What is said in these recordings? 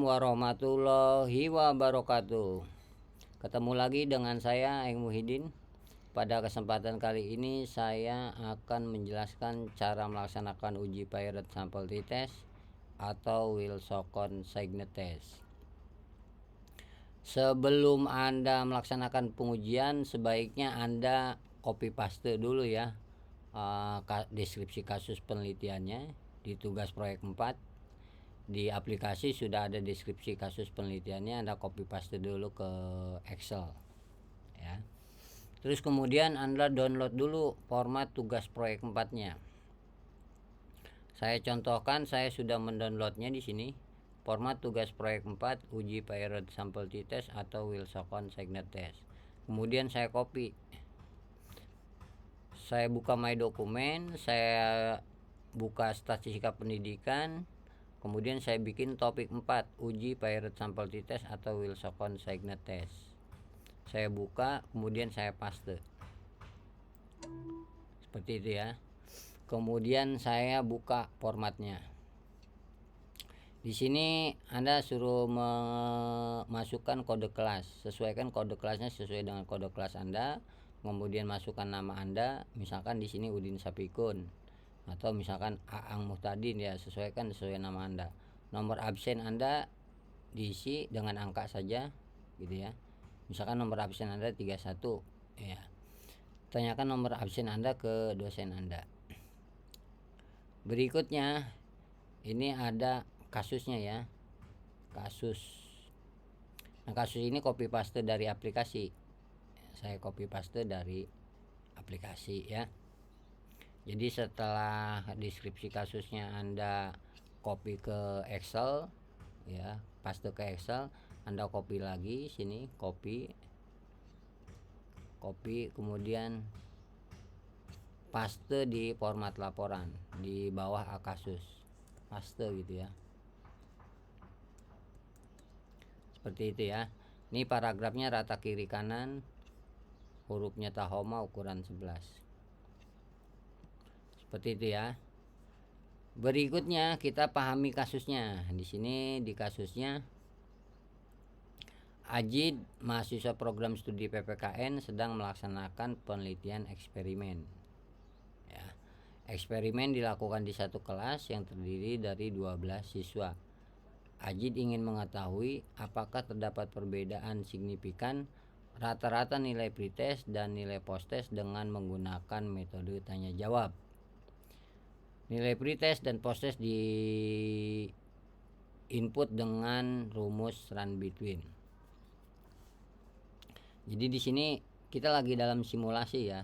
warahmatullahi wabarakatuh. Ketemu lagi dengan saya Aeng Muhyiddin. Pada kesempatan kali ini saya akan menjelaskan cara melaksanakan uji Pilot Sampling Test atau Wilson Signet Test. Sebelum Anda melaksanakan pengujian, sebaiknya Anda copy paste dulu ya deskripsi kasus penelitiannya di tugas proyek 4. Di aplikasi sudah ada deskripsi kasus penelitiannya, Anda copy paste dulu ke Excel ya. Terus kemudian Anda download dulu format tugas proyek 4-nya. Saya contohkan, saya sudah mendownloadnya di sini. Format tugas proyek 4 uji Pilot Sampling Test atau Wilson Signet Test. Kemudian saya copy. Saya buka My Dokumen, saya buka statistika pendidikan. Kemudian saya bikin topik 4 uji Pilot Sampling Test atau Wilson Signet Test. Saya buka, kemudian saya paste. Seperti itu ya. Kemudian saya buka formatnya. Di sini Anda suruh memasukkan kode kelas. Sesuaikan kode kelasnya sesuai dengan kode kelas Anda. Kemudian masukkan nama Anda, misalkan di sini Udin Sapikun. Atau misalkan Aang Muhtadin ya, sesuaikan sesuai nama Anda. Nomor absen Anda diisi dengan angka saja gitu ya. Misalkan nomor absen Anda 31 ya. Tanyakan nomor absen Anda ke dosen Anda. Berikutnya ini ada kasusnya ya. Kasus. Nah, kasus ini copy paste dari aplikasi. Saya copy paste dari aplikasi ya. Jadi setelah deskripsi kasusnya Anda copy ke Excel ya, paste ke Excel, Anda copy lagi sini, copy kemudian paste di format laporan di bawah kasus. Paste gitu ya. Seperti itu ya. Ini paragrafnya rata kiri kanan, hurufnya Tahoma ukuran 11. Seperti itu ya. Berikutnya kita pahami kasusnya. Di sini di kasusnya Ajid, mahasiswa program studi PPKN, sedang melaksanakan penelitian eksperimen. Ya. Eksperimen dilakukan di satu kelas yang terdiri dari 12 siswa. Ajid ingin mengetahui apakah terdapat perbedaan signifikan rata-rata nilai pretest dan nilai posttest dengan menggunakan metode tanya jawab. Nilai pretest dan posttest di input dengan rumus run between. Jadi di sini kita lagi dalam simulasi ya.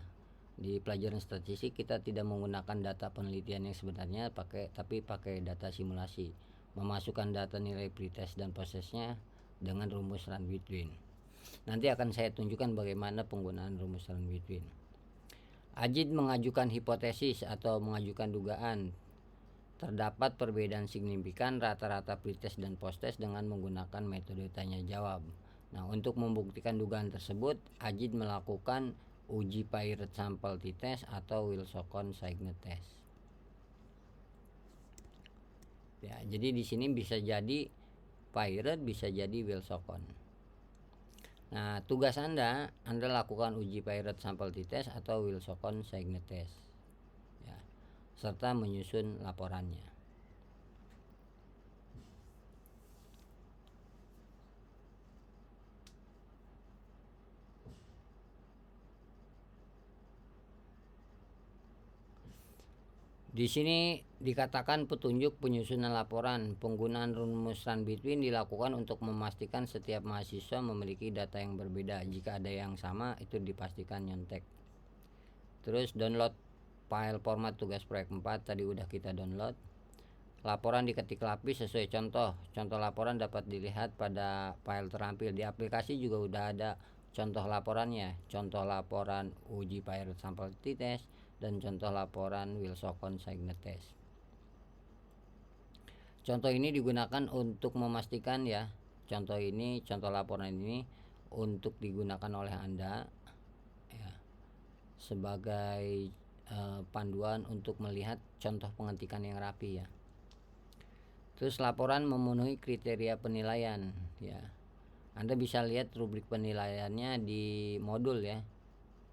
Di pelajaran statistik kita tidak menggunakan data penelitian yang sebenarnya tapi pakai data simulasi. Memasukkan data nilai pretest dan posttestnya dengan rumus run between. Nanti akan saya tunjukkan bagaimana penggunaan rumus run between. Ajid mengajukan hipotesis atau mengajukan dugaan terdapat perbedaan signifikan rata-rata pretest dan posttest dengan menggunakan metode tanya jawab. Nah, untuk membuktikan dugaan tersebut, Ajid melakukan uji Pilot Sampling Test atau Wilson Signet Test. Ya, jadi di sini bisa jadi Pilot, bisa jadi Wilson. Nah, tugas Anda lakukan uji Pilot Sampling Test atau Wilson Signet Test. Ya, serta menyusun laporannya. Di sini dikatakan petunjuk penyusunan laporan. Penggunaan rumus run between dilakukan untuk memastikan setiap mahasiswa memiliki data yang berbeda. Jika ada yang sama, itu dipastikan nyontek. Terus download file format tugas proyek 4 tadi udah kita download. Laporan diketik lapis sesuai contoh. Contoh laporan dapat dilihat pada file terampil. Di aplikasi juga udah ada contoh laporannya. Contoh laporan uji Pilot Sampling Test dan contoh laporan Wilson Signet Test. Contoh ini digunakan untuk memastikan ya. Contoh laporan ini untuk digunakan oleh Anda ya, sebagai panduan untuk melihat contoh pengetikan yang rapi ya. Terus laporan memenuhi kriteria penilaian ya. Anda bisa lihat rubrik penilaiannya di modul ya.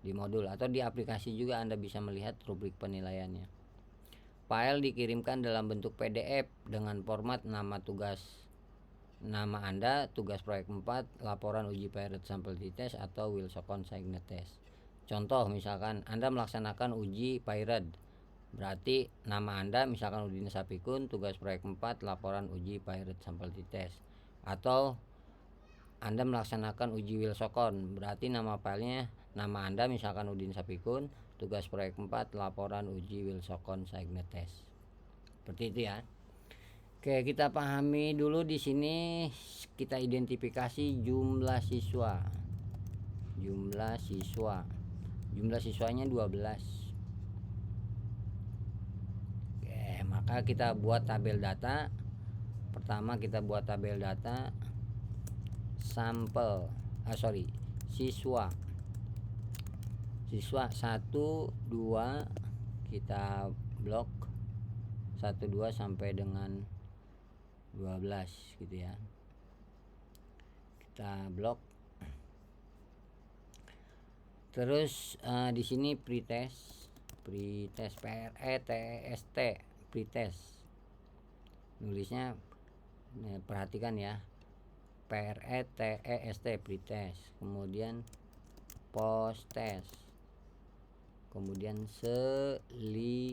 Di modul atau di aplikasi juga Anda bisa melihat rubrik penilaiannya. File dikirimkan dalam bentuk PDF dengan format nama Anda, tugas proyek 4, laporan uji pilot sampel test atau Wilson Signet test. Contoh misalkan Anda melaksanakan uji pilot, berarti nama Anda misalkan Udin Sapikun, tugas proyek 4, laporan uji pilot sampel test. Atau Anda melaksanakan uji Wilson, berarti nama filenya nama Anda misalkan Udin Sapikun, tugas proyek 4, laporan uji Wilson Signet test. Seperti itu ya. Oke, kita pahami dulu di sini, kita identifikasi jumlah siswa. Jumlah siswanya 12. Oke, maka kita buat tabel data. Pertama kita buat tabel data siswa 1, 2 kita blok 1, 2 sampai dengan 12 gitu ya. Kita blok. Terus di sini pretest pretest. Nulisnya perhatikan ya. pretest pretest. Kemudian post test. Kemudian selisih.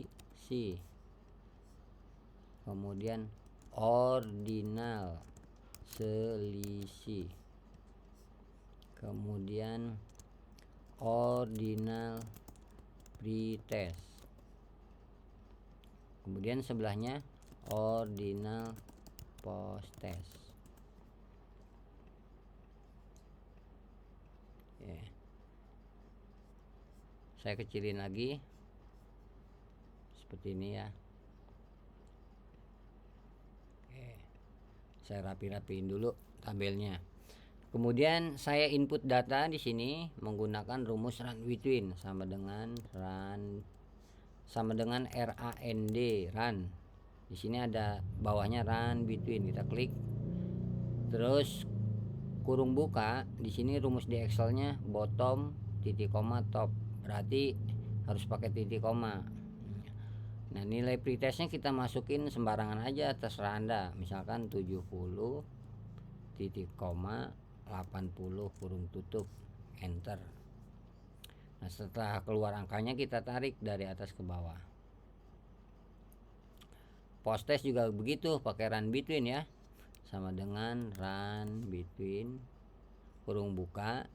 Kemudian ordinal selisih, kemudian ordinal pretest, kemudian sebelahnya ordinal post test. Saya kecilin lagi seperti ini ya. Saya rapi-rapiin dulu tabelnya. Kemudian saya input data di sini menggunakan rumus run between sama dengan RAND run. Di sini ada bawahnya run between, kita klik. Terus kurung buka, di sini rumus di Excelnya bottom titik koma top. Berarti harus pakai titik koma. Nah, nilai pretestnya kita masukin sembarangan aja, terserah Anda. Misalkan 70 titik koma 80 kurung tutup, enter. Nah, setelah keluar angkanya kita tarik dari atas ke bawah. Post test juga begitu, pakai run between ya. Sama dengan run between kurung buka.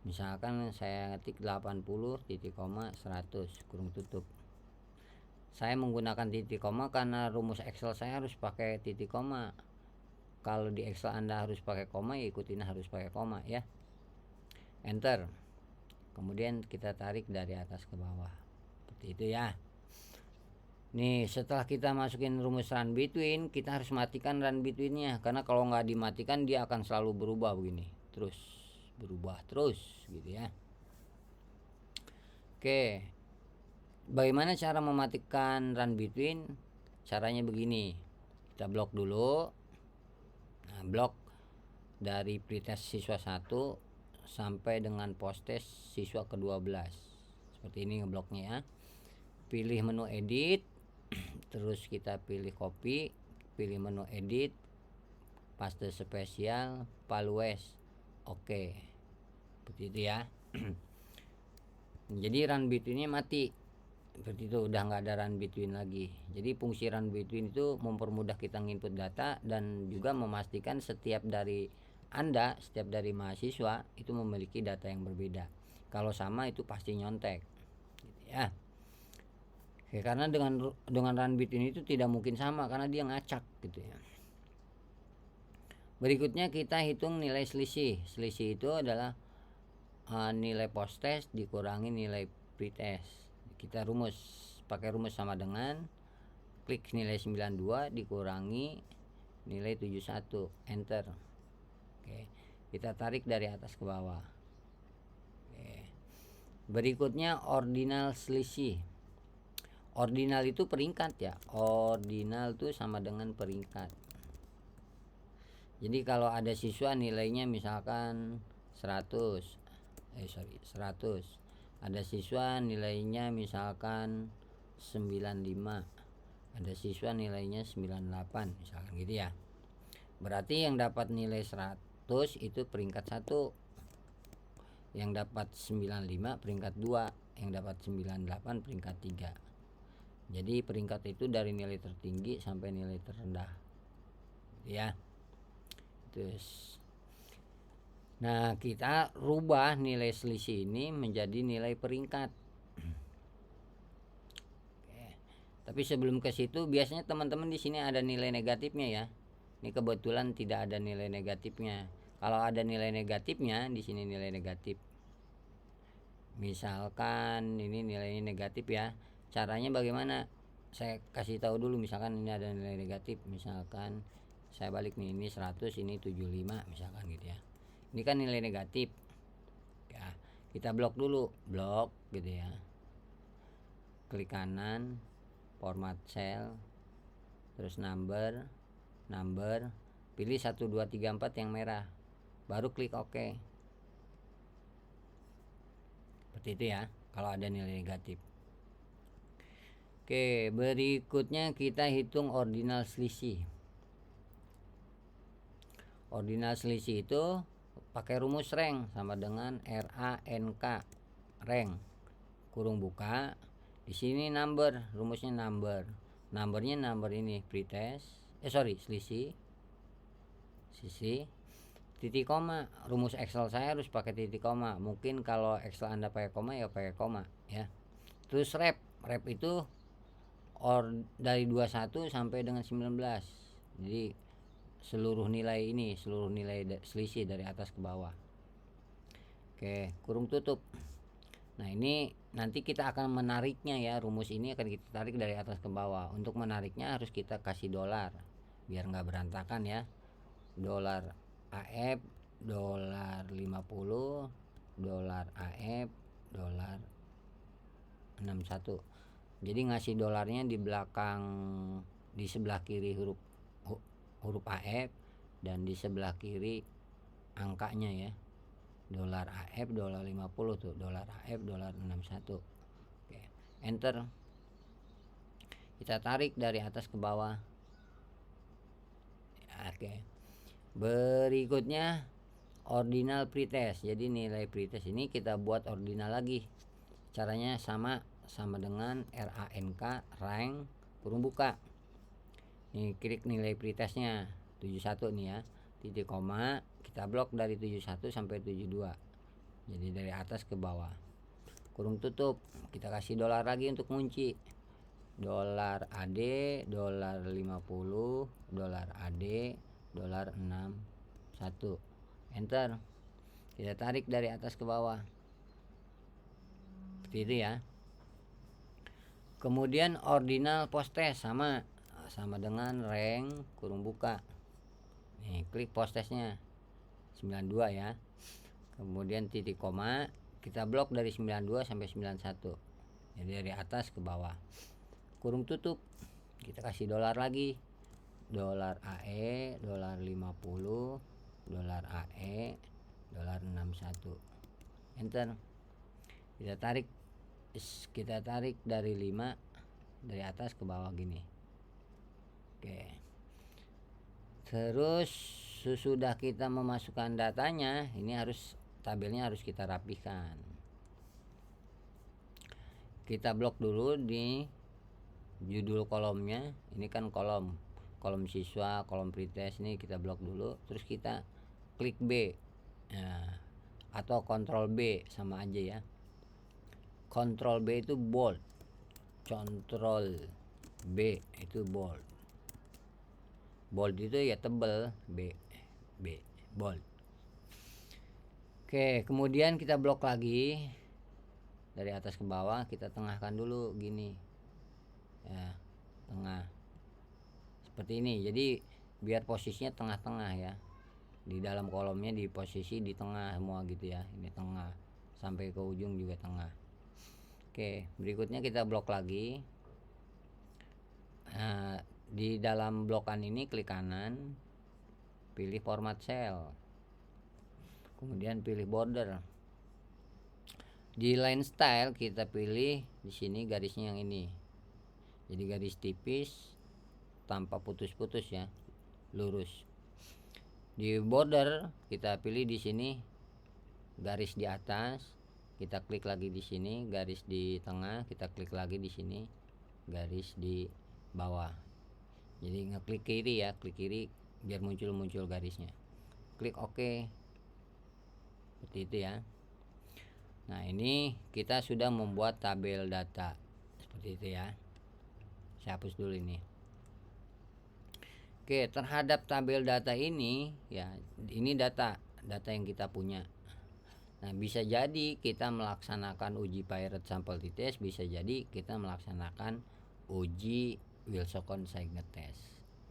Misalkan saya ngetik 80 titik koma 100 kurung tutup. Saya menggunakan titik koma karena rumus Excel saya harus pakai titik koma. Kalau di Excel Anda harus pakai koma, ya ikutin harus pakai koma ya. Enter. Kemudian kita tarik dari atas ke bawah. Seperti itu ya. Nih, setelah kita masukin rumus run between, kita harus matikan run between-nya, karena kalau nggak dimatikan dia akan selalu berubah begini. Terus berubah terus gitu ya. Oke. Bagaimana cara mematikan run between? Caranya begini. Kita blok dulu. Nah, blok dari pretest siswa 1 sampai dengan post test siswa ke-12. Seperti ini ngebloknya ya. Pilih menu edit. Terus kita pilih copy, pilih menu edit, paste spesial, palues. Oke. Seperti itu ya. Jadi run between-nya mati. Seperti itu, udah nggak ada run between lagi. Jadi fungsi run between itu mempermudah kita nginput data dan juga memastikan setiap dari mahasiswa itu memiliki data yang berbeda. Kalau sama itu pasti nyontek gitu ya. Oke, karena dengan run between itu tidak mungkin sama karena dia ngacak gitu ya. Berikutnya kita hitung nilai selisih. Selisih itu adalah nilai post test dikurangi nilai pretest. Kita pakai rumus sama dengan klik nilai 92 dikurangi nilai 71, enter. Oke, kita tarik dari atas ke bawah. Oke. Berikutnya ordinal selisih. Ordinal itu peringkat ya. Ordinal itu sama dengan peringkat. Jadi kalau ada siswa nilainya misalkan 100. 100. Ada siswa nilainya misalkan 95. Ada siswa nilainya 98 misalkan gitu ya. Berarti yang dapat nilai 100 itu peringkat 1. Yang dapat 95 peringkat 2, yang dapat 98 peringkat 3. Jadi peringkat itu dari nilai tertinggi sampai nilai terendah. Ya. Terus nah, kita rubah nilai selisih ini menjadi nilai peringkat. Oke. Tapi sebelum ke situ biasanya teman-teman di sini ada nilai negatifnya ya. Ini kebetulan tidak ada nilai negatifnya. Kalau ada nilai negatifnya, di sini nilai negatif. Misalkan ini nilainya negatif ya. Caranya bagaimana? Saya kasih tahu dulu, misalkan ini ada nilai negatif, misalkan saya balik nih, ini 100, ini 75 misalkan gitu ya. Ini kan nilai negatif. Ya, kita blok dulu, blok gitu ya. Klik kanan, format cell, terus number, pilih 1 2 3 4 yang merah. Baru klik OK. Seperti itu ya, kalau ada nilai negatif. Oke, berikutnya kita hitung ordinal selisih. Ordinal selisih itu pakai rumus rank sama dengan RANK, rank kurung buka. Di sini number, rumusnya number. Numbernya number ini pretest. Selisih. Titik koma. Rumus Excel saya harus pakai titik koma. Mungkin kalau Excel Anda pakai koma ya pakai koma ya. Terus rep itu dari 21 sampai dengan 19. Jadi seluruh nilai selisih dari atas ke bawah. Oke, kurung tutup. Nah, ini nanti kita akan menariknya ya. Rumus ini akan kita tarik dari atas ke bawah. Untuk menariknya harus kita kasih dolar biar nggak berantakan ya. Dolar AF, dolar 50, dolar AF, dolar 61. Jadi ngasih dolarnya di belakang, di sebelah kiri huruf AF dan di sebelah kiri angkanya ya. Dolar AF, dolar 50 tuh, dolar AF, dolar 61. Oke, enter. Kita tarik dari atas ke bawah. Oke. Berikutnya ordinal pretest. Jadi nilai pretest ini kita buat ordinal lagi. Caranya sama dengan RANK, rank kurung buka. Nih, klik nilai pretestnya 71 nih ya. Titik koma, kita blok dari 71 sampai 72. Jadi dari atas ke bawah. Kurung tutup, kita kasih dolar lagi untuk kunci. Dolar AD, dolar 50, dolar AD, dolar 61. Enter. Kita tarik dari atas ke bawah. Seperti itu ya. Kemudian ordinal posttest sama dengan rank kurung buka. Nih, klik posttestnya 92 ya. Kemudian titik koma, kita blok dari 92 sampai 91. Jadi dari atas ke bawah. Kurung tutup, kita kasih dolar lagi. Dolar AE, dolar 50, dolar AE, dolar 61. Enter. Kita tarik dari 5 dari atas ke bawah gini. Oke. Terus sesudah kita memasukkan datanya, ini tabelnya harus kita rapihkan. Kita blok dulu di judul kolomnya. Ini kan kolom siswa, kolom pretest, ini kita blok dulu. Terus kita klik B. Nah, atau kontrol B sama aja ya. Kontrol B itu bold. Kontrol B itu bold. Bold itu ya tebel, B bold. Oke, kemudian kita blok lagi dari atas ke bawah, kita tengahkan dulu gini ya, tengah seperti ini. Jadi biar posisinya tengah-tengah ya, di dalam kolomnya di posisi di tengah semua gitu ya. Ini tengah sampai ke ujung juga tengah. Oke, berikutnya kita blok lagi Di dalam blokan ini klik kanan, pilih format cell, kemudian pilih border. Di line style kita pilih di sini garisnya yang ini, jadi garis tipis tanpa putus-putus ya, lurus. Di border kita pilih di sini garis di atas, kita klik lagi di sini garis di tengah, kita klik lagi di sini garis di bawah. Jadi ngeklik kiri ya, klik kiri biar muncul garisnya. Klik OK. Seperti itu ya. Nah, ini kita sudah membuat tabel data. Seperti itu ya. Saya hapus dulu ini. Oke, terhadap tabel data ini ya, ini data yang kita punya. Nah, bisa jadi kita melaksanakan uji Pirate Sample T-Test, bisa jadi kita melaksanakan uji Wilson Signet Test.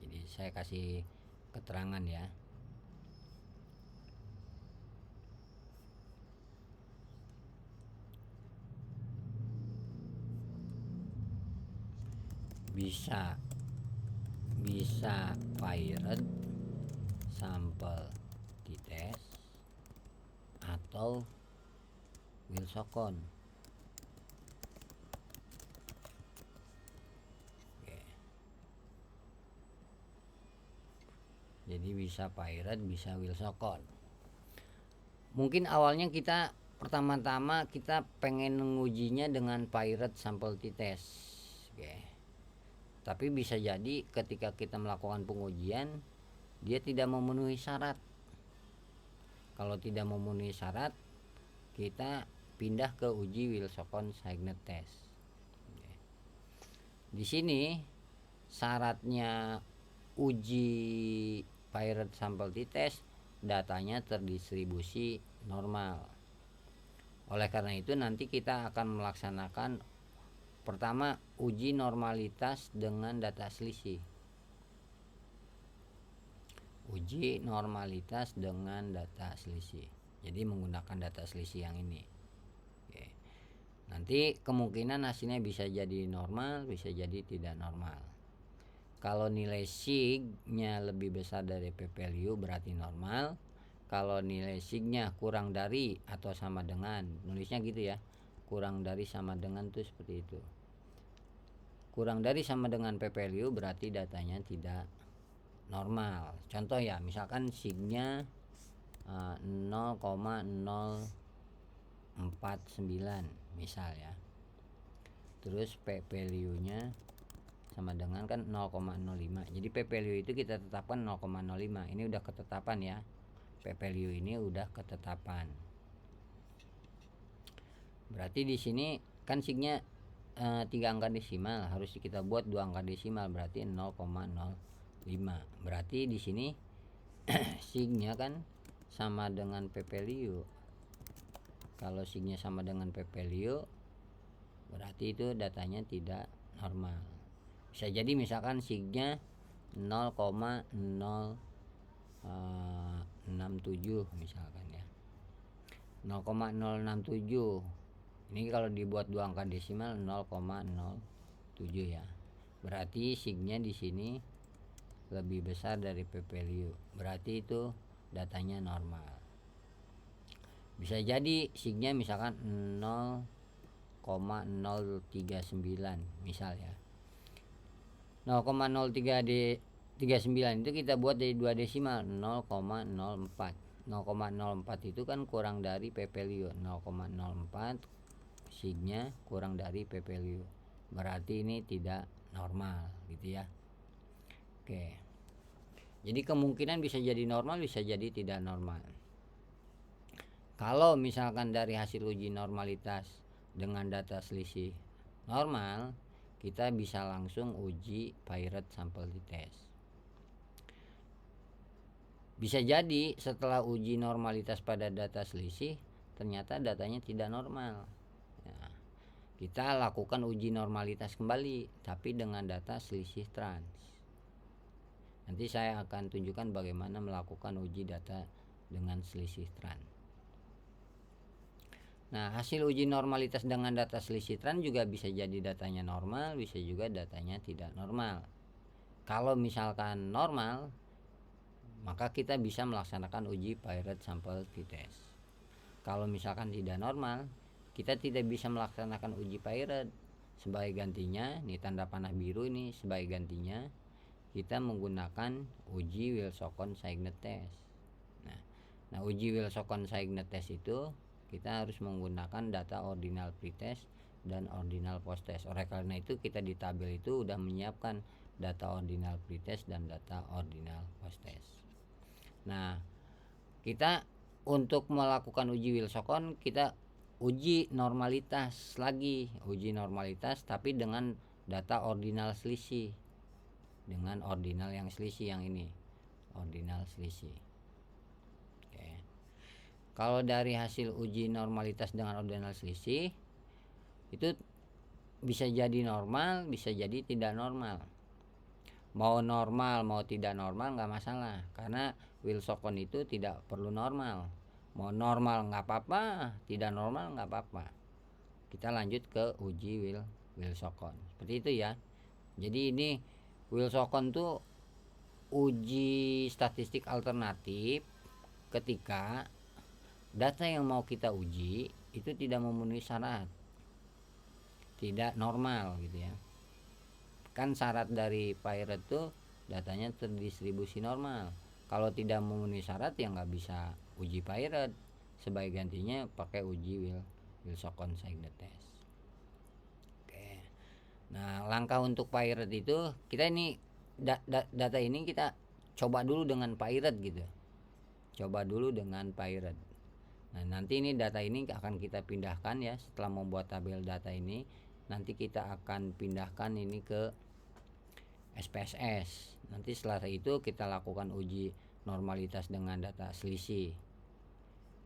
Jadi saya kasih keterangan ya. Bisa Pirate Sample T-Test atau Wilson. Jadi bisa Pirate, bisa Wilson. Mungkin awalnya kita pertama-tama kita pengen mengujinya dengan Pirate Sample T-Test. Tapi bisa jadi ketika kita melakukan pengujian dia tidak memenuhi syarat. Kalau tidak memenuhi syarat, kita pindah ke uji Wilson Signet Test. Di sini syaratnya uji Pirate Sample T-Test, datanya terdistribusi normal. Oleh karena itu nanti kita akan melaksanakan pertama uji normalitas dengan data selisih. Uji normalitas dengan data selisih. Jadi menggunakan data selisih yang ini. Oke. Nanti kemungkinan hasilnya bisa jadi normal, bisa jadi tidak normal. Kalau nilai sig-nya lebih besar dari p-value berarti normal. Kalau nilai sig-nya kurang dari atau sama dengan, nulisnya gitu ya, kurang dari sama dengan tuh seperti itu. Kurang dari sama dengan p-value berarti datanya tidak normal. Contoh ya, misalkan sig-nya 0,049 misal ya. Terus p-value-nya sama dengan kan 0,05. Jadi p-value itu kita tetapkan 0,05. Ini udah ketetapan ya. P-value ini udah ketetapan. Berarti di sini kan sig-nya 3 angka desimal, harus kita buat 2 angka desimal berarti 0,05. Berarti di sini sig-nya kan sama dengan p-value. Kalau sig-nya sama dengan p-value berarti itu datanya tidak normal. Bisa jadi misalkan sig-nya 0,067 misalkan ya. 0,067. Ini kalau dibuat 2 angka desimal 0,07 ya. Berarti sig-nya di sini lebih besar dari p-value. Berarti itu datanya normal. Bisa jadi sig-nya misalkan 0,039 misal ya. 0,0339 itu kita buat dari 2 desimal 0,04. 0,04 itu kan kurang dari p-value. 0,04 sig-nya kurang dari p-value. Berarti ini tidak normal gitu ya. Oke. Jadi kemungkinan bisa jadi normal, bisa jadi tidak normal. Kalau misalkan dari hasil uji normalitas dengan data selisih normal, kita bisa langsung uji Pirate Sample T-Test. Bisa jadi setelah uji normalitas pada data selisih ternyata datanya tidak normal. Ya, kita lakukan uji normalitas kembali tapi dengan data selisih trans. Nanti saya akan tunjukkan bagaimana melakukan uji data dengan selisih trans. Nah, hasil uji normalitas dengan data selisih tran juga bisa jadi datanya normal, bisa juga datanya tidak normal. Kalau misalkan normal, maka kita bisa melaksanakan uji Pirate Sample T-Test. Kalau misalkan tidak normal, kita tidak bisa melaksanakan uji Pirate. Sebagai gantinya, nih tanda panah biru ini, sebagai gantinya kita menggunakan uji Wilson-Signet test. Nah, uji Wilson-Signet test itu kita harus menggunakan data ordinal pretest dan ordinal post-test. Oleh karena itu kita di tabel itu udah menyiapkan data ordinal pretest dan data ordinal post-test. Nah, kita untuk melakukan uji Wilson kita uji normalitas lagi, uji normalitas tapi dengan data ordinal selisih, dengan ordinal yang selisih yang ini, ordinal selisih. Oke. Kalau dari hasil uji normalitas dengan ordinal selisih itu bisa jadi normal, bisa jadi tidak normal. Mau normal mau tidak normal nggak masalah, karena Wilson itu tidak perlu normal. Mau normal nggak apa-apa, tidak normal nggak apa-apa. Kita lanjut ke uji Wilson seperti itu ya. Jadi ini Wilson tuh uji statistik alternatif ketika data yang mau kita uji itu tidak memenuhi syarat, tidak normal gitu ya. Kan syarat dari Pirate tuh datanya terdistribusi normal. Kalau tidak memenuhi syarat ya nggak bisa uji Pirate. Sebagai gantinya pakai uji Wilson-Signet test. Oke. Nah, langkah untuk Pirate itu kita ini data ini kita coba dulu dengan Pirate gitu. Coba dulu dengan Pirate. Nah, nanti ini data ini akan kita pindahkan ya, setelah membuat tabel data ini nanti kita akan pindahkan ini ke SPSS. Nanti setelah itu kita lakukan uji normalitas dengan data selisih.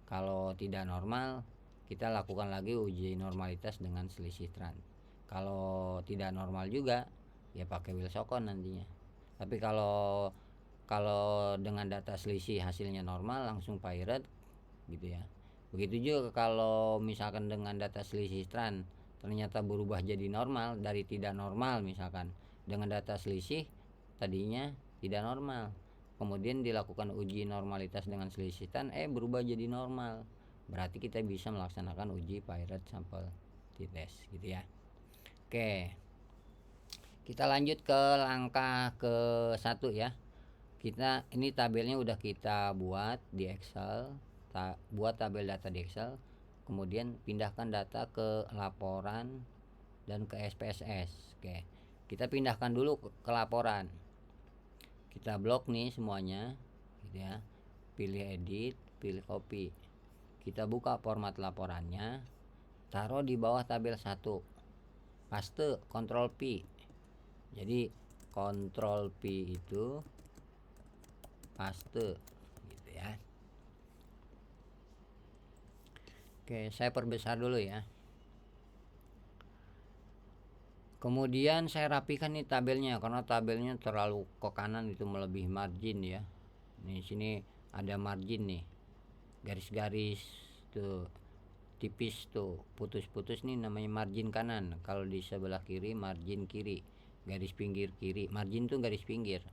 Kalau tidak normal, kita lakukan lagi uji normalitas dengan selisih tran. Kalau tidak normal juga, ya pakai Wilson nantinya. Tapi kalau dengan data selisih hasilnya normal, langsung Pirate gitu ya. Begitu juga kalau misalkan dengan data selisih tran ternyata berubah jadi normal, dari tidak normal misalkan dengan data selisih tadinya tidak normal, kemudian dilakukan uji normalitas dengan selisih tran berubah jadi normal, berarti kita bisa melaksanakan uji Pirate Sample T-Test gitu ya. Oke, kita lanjut ke langkah ke 1 ya. Kita ini tabelnya udah kita buat di Excel, buat tabel data di Excel, kemudian pindahkan data ke laporan dan ke SPSS. Oke, kita pindahkan dulu ke laporan. Kita blok nih semuanya gitu ya. Pilih edit, pilih copy. Kita buka format laporannya, taruh di bawah tabel 1. Paste, Ctrl P. Jadi Ctrl P itu paste gitu ya. Oke, saya perbesar dulu ya. Kemudian saya rapikan nih tabelnya, karena tabelnya terlalu ke kanan itu melebihi margin ya. Nih sini ada margin nih, garis-garis tuh tipis tuh, putus-putus nih namanya margin kanan. Kalau di sebelah kiri margin kiri, garis pinggir kiri. Margin tuh garis pinggir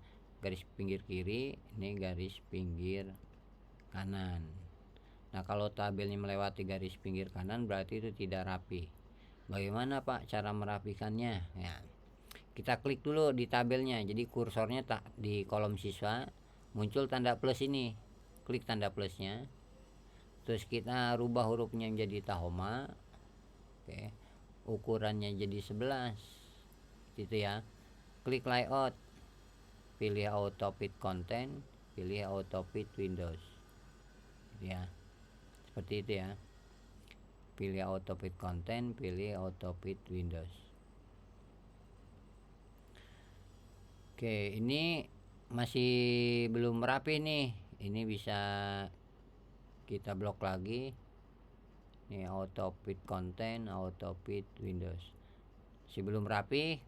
kiri, ini garis pinggir kanan. Nah, kalau tabelnya melewati garis pinggir kanan berarti itu tidak rapi. Bagaimana Pak cara merapikannya? Ya, kita klik dulu di tabelnya. Jadi kursornya di kolom siswa muncul tanda plus ini. Klik tanda plusnya. Terus kita rubah hurufnya menjadi Tahoma. Oke. Ukurannya jadi 11. Gitu ya. Klik layout. Pilih auto fit content, pilih auto fit Windows. Gitu ya. Seperti itu ya. Pilih auto fit content, pilih auto fit Windows. Oke, ini masih belum rapi nih. Ini bisa kita blok lagi. Ini auto fit content, auto fit Windows. Masih belum rapi.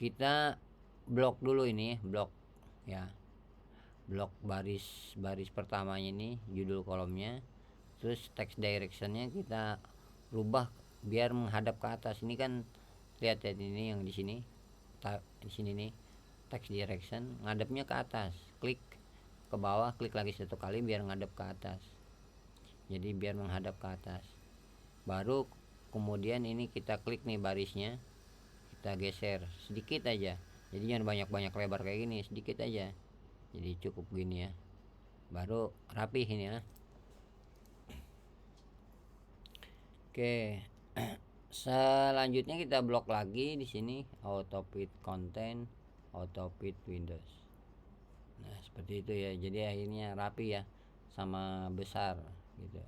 Kita blok dulu ini, blok ya. Blok baris pertamanya ini, judul kolomnya. Terus text directionnya kita rubah biar menghadap ke atas. Ini kan lihat ya, ini yang di sini, di sini nih text direction ngadepnya ke atas, klik ke bawah, klik lagi satu kali biar ngadep ke atas, jadi biar menghadap ke atas. Baru kemudian ini kita klik nih barisnya, kita geser sedikit aja, jadi jangan banyak-banyak lebar kayak gini, sedikit aja, jadi cukup gini ya, baru rapih ini ya. Oke. Selanjutnya kita blok lagi di sini, auto fit content, auto fit Windows. Nah, seperti itu ya. Jadi akhirnya rapi ya, sama besar gitu.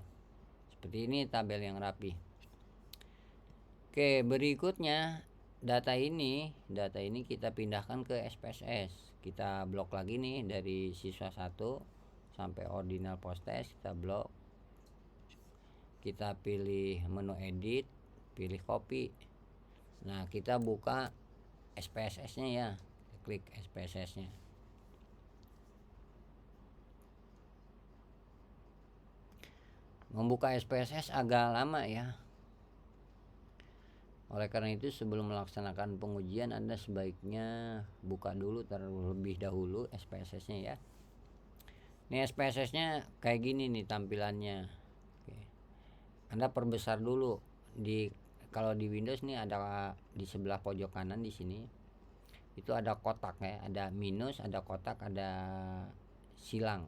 Seperti ini tabel yang rapi. Oke, berikutnya data ini kita pindahkan ke SPSS. Kita blok lagi nih dari siswa 1 sampai ordinal posttest, kita blok. Kita pilih menu edit, pilih copy. Nah, kita buka SPSS-nya ya. Klik SPSS-nya. Membuka SPSS agak lama ya. Oleh karena itu sebelum melaksanakan pengujian Anda sebaiknya buka dulu terlebih dahulu SPSS-nya ya. Ini SPSS-nya kayak gini nih tampilannya. Oke. Anda perbesar dulu. Kalau di Windows nih ada di sebelah pojok kanan di sini. Itu ada kotak ya, ada minus, ada kotak, ada silang,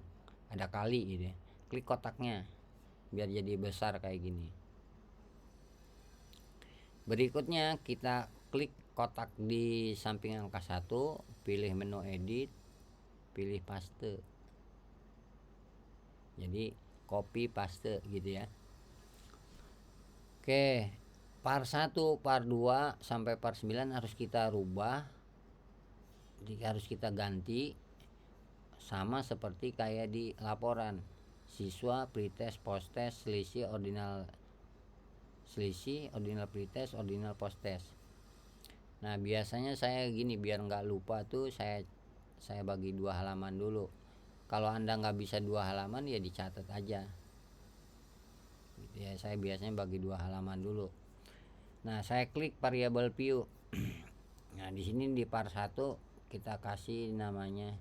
ada kali gitu ya. Klik kotaknya biar jadi besar kayak gini. Berikutnya kita klik kotak di samping angka 1, pilih menu edit, pilih paste. Jadi copy paste gitu ya. Oke, par 1, par 2 sampai par 9 harus kita rubah. Jadi harus kita ganti sama seperti kayak di laporan. Siswa, pretest, posttest, selisih, ordinal pretest, ordinal posttest. Nah, biasanya saya gini biar nggak lupa tuh saya bagi 2 halaman dulu. Kalau Anda nggak bisa 2 halaman ya dicatat aja. Gitu ya, saya biasanya bagi 2 halaman dulu. Nah, saya klik variable view. Nah, di sini di par 1 kita kasih namanya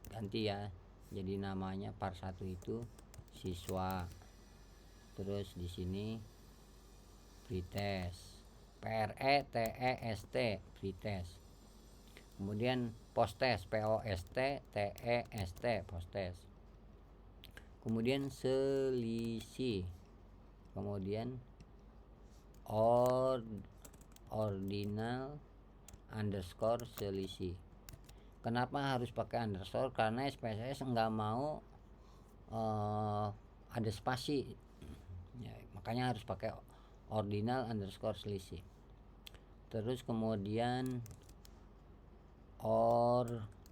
ganti ya. Jadi namanya par 1 itu siswa. Terus di sini pretest. PRETEST pretest. Kemudian posttest, POSTTEST posttest. Kemudian selisih. Kemudian ordinal underscore selisih. Kenapa harus pakai underscore? Karena SPSS nggak mau ada spasi ya, makanya harus pakai ordinal underscore selisih. Terus kemudian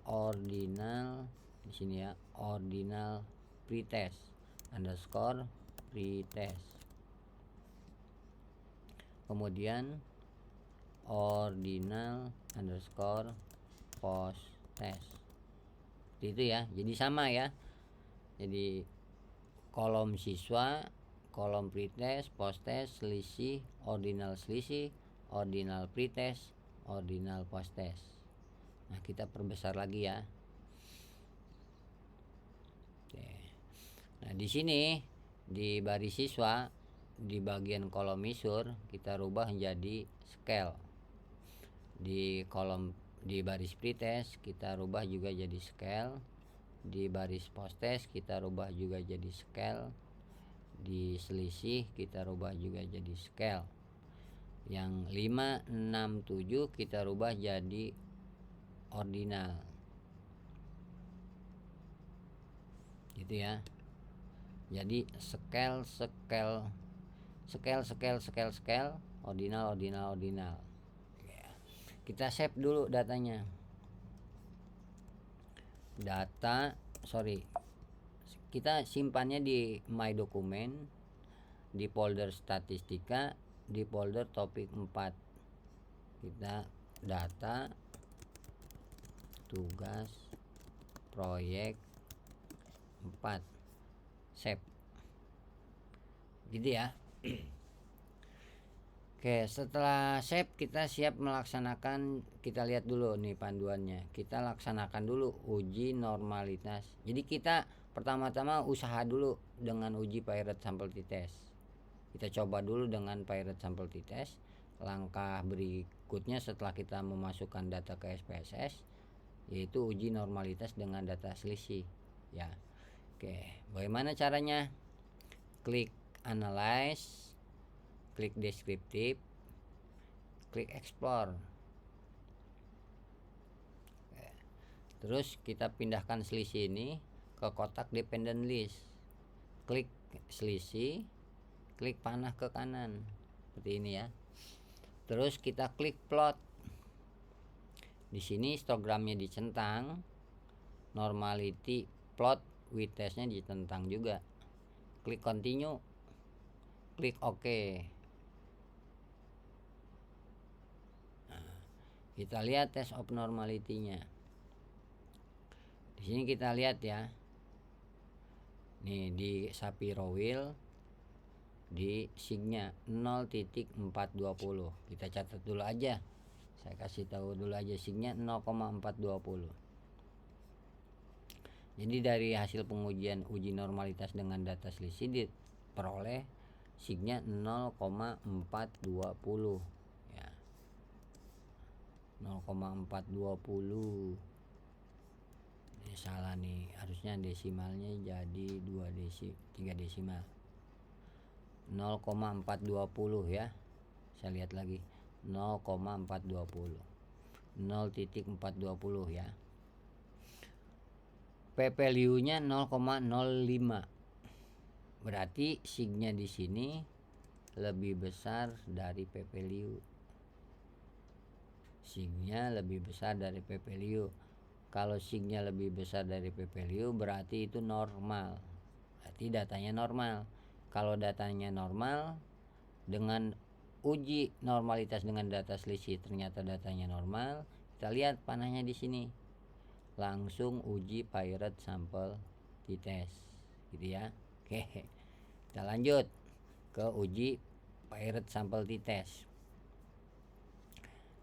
ordinal di sini ya, ordinal pretest underscore pretest. Kemudian ordinal underscore posttest. Itu ya, jadi sama ya. Jadi kolom siswa, kolom pretest, posttest, selisih, ordinal pretest, ordinal posttest. Nah, kita perbesar lagi ya. Oke. Nah, di sini di baris siswa di bagian kolom misur kita rubah menjadi scale. Di baris pretest kita rubah juga jadi scale. Di baris posttest kita rubah juga jadi scale. Di selisih kita rubah juga jadi scale. Yang 5, 6, 7 kita rubah jadi ordinal. Gitu ya. Jadi scale, ordinal. Kita save dulu datanya. Kita simpannya di my dokumen, di folder statistika, di folder topik 4. Kita data, tugas, proyek 4, save. gitu ya. Oke, setelah save kita siap melaksanakan, kita lihat dulu nih panduannya. Kita laksanakan dulu uji normalitas. Jadi kita pertama-tama usaha dulu dengan uji pirate sample t-test. Kita coba dulu dengan pirate sample t-test. Langkah berikutnya setelah kita memasukkan data ke SPSS yaitu uji normalitas dengan data selisih ya. Oke, bagaimana caranya? Klik analyze, klik deskriptif, klik explore. Terus kita pindahkan selisih ini ke kotak dependent list. Klik selisih, klik panah ke kanan seperti ini ya. Terus kita klik plot. Di sini histogramnya dicentang, normality plot with testnya dicentang juga. Klik continue, klik OK. Nah, kita lihat test of normality-nya. Di sini kita lihat ya. Nih di Shapiro wheel di signya 0.420. Kita catat dulu aja. Saya kasih tahu dulu aja signya 0,420. Jadi dari hasil pengujian uji normalitas dengan data selisih diperoleh signya 0,420 ya. 0,420. Ini salah nih, harusnya desimalnya jadi 3 desimal. 0,420 ya. Saya lihat lagi. 0,420. 0.420 ya. P-value-nya 0,05. Berarti signya di sini lebih besar dari P-value. Signya lebih besar dari P-value. Kalau signya lebih besar dari P-value berarti itu normal. Berarti datanya normal. Kalau datanya normal dengan uji normalitas dengan data selisih ternyata datanya normal, kita lihat panahnya di sini. Langsung uji pirate sample t-test gitu ya. Oke, kita lanjut ke uji pirate sample t-test.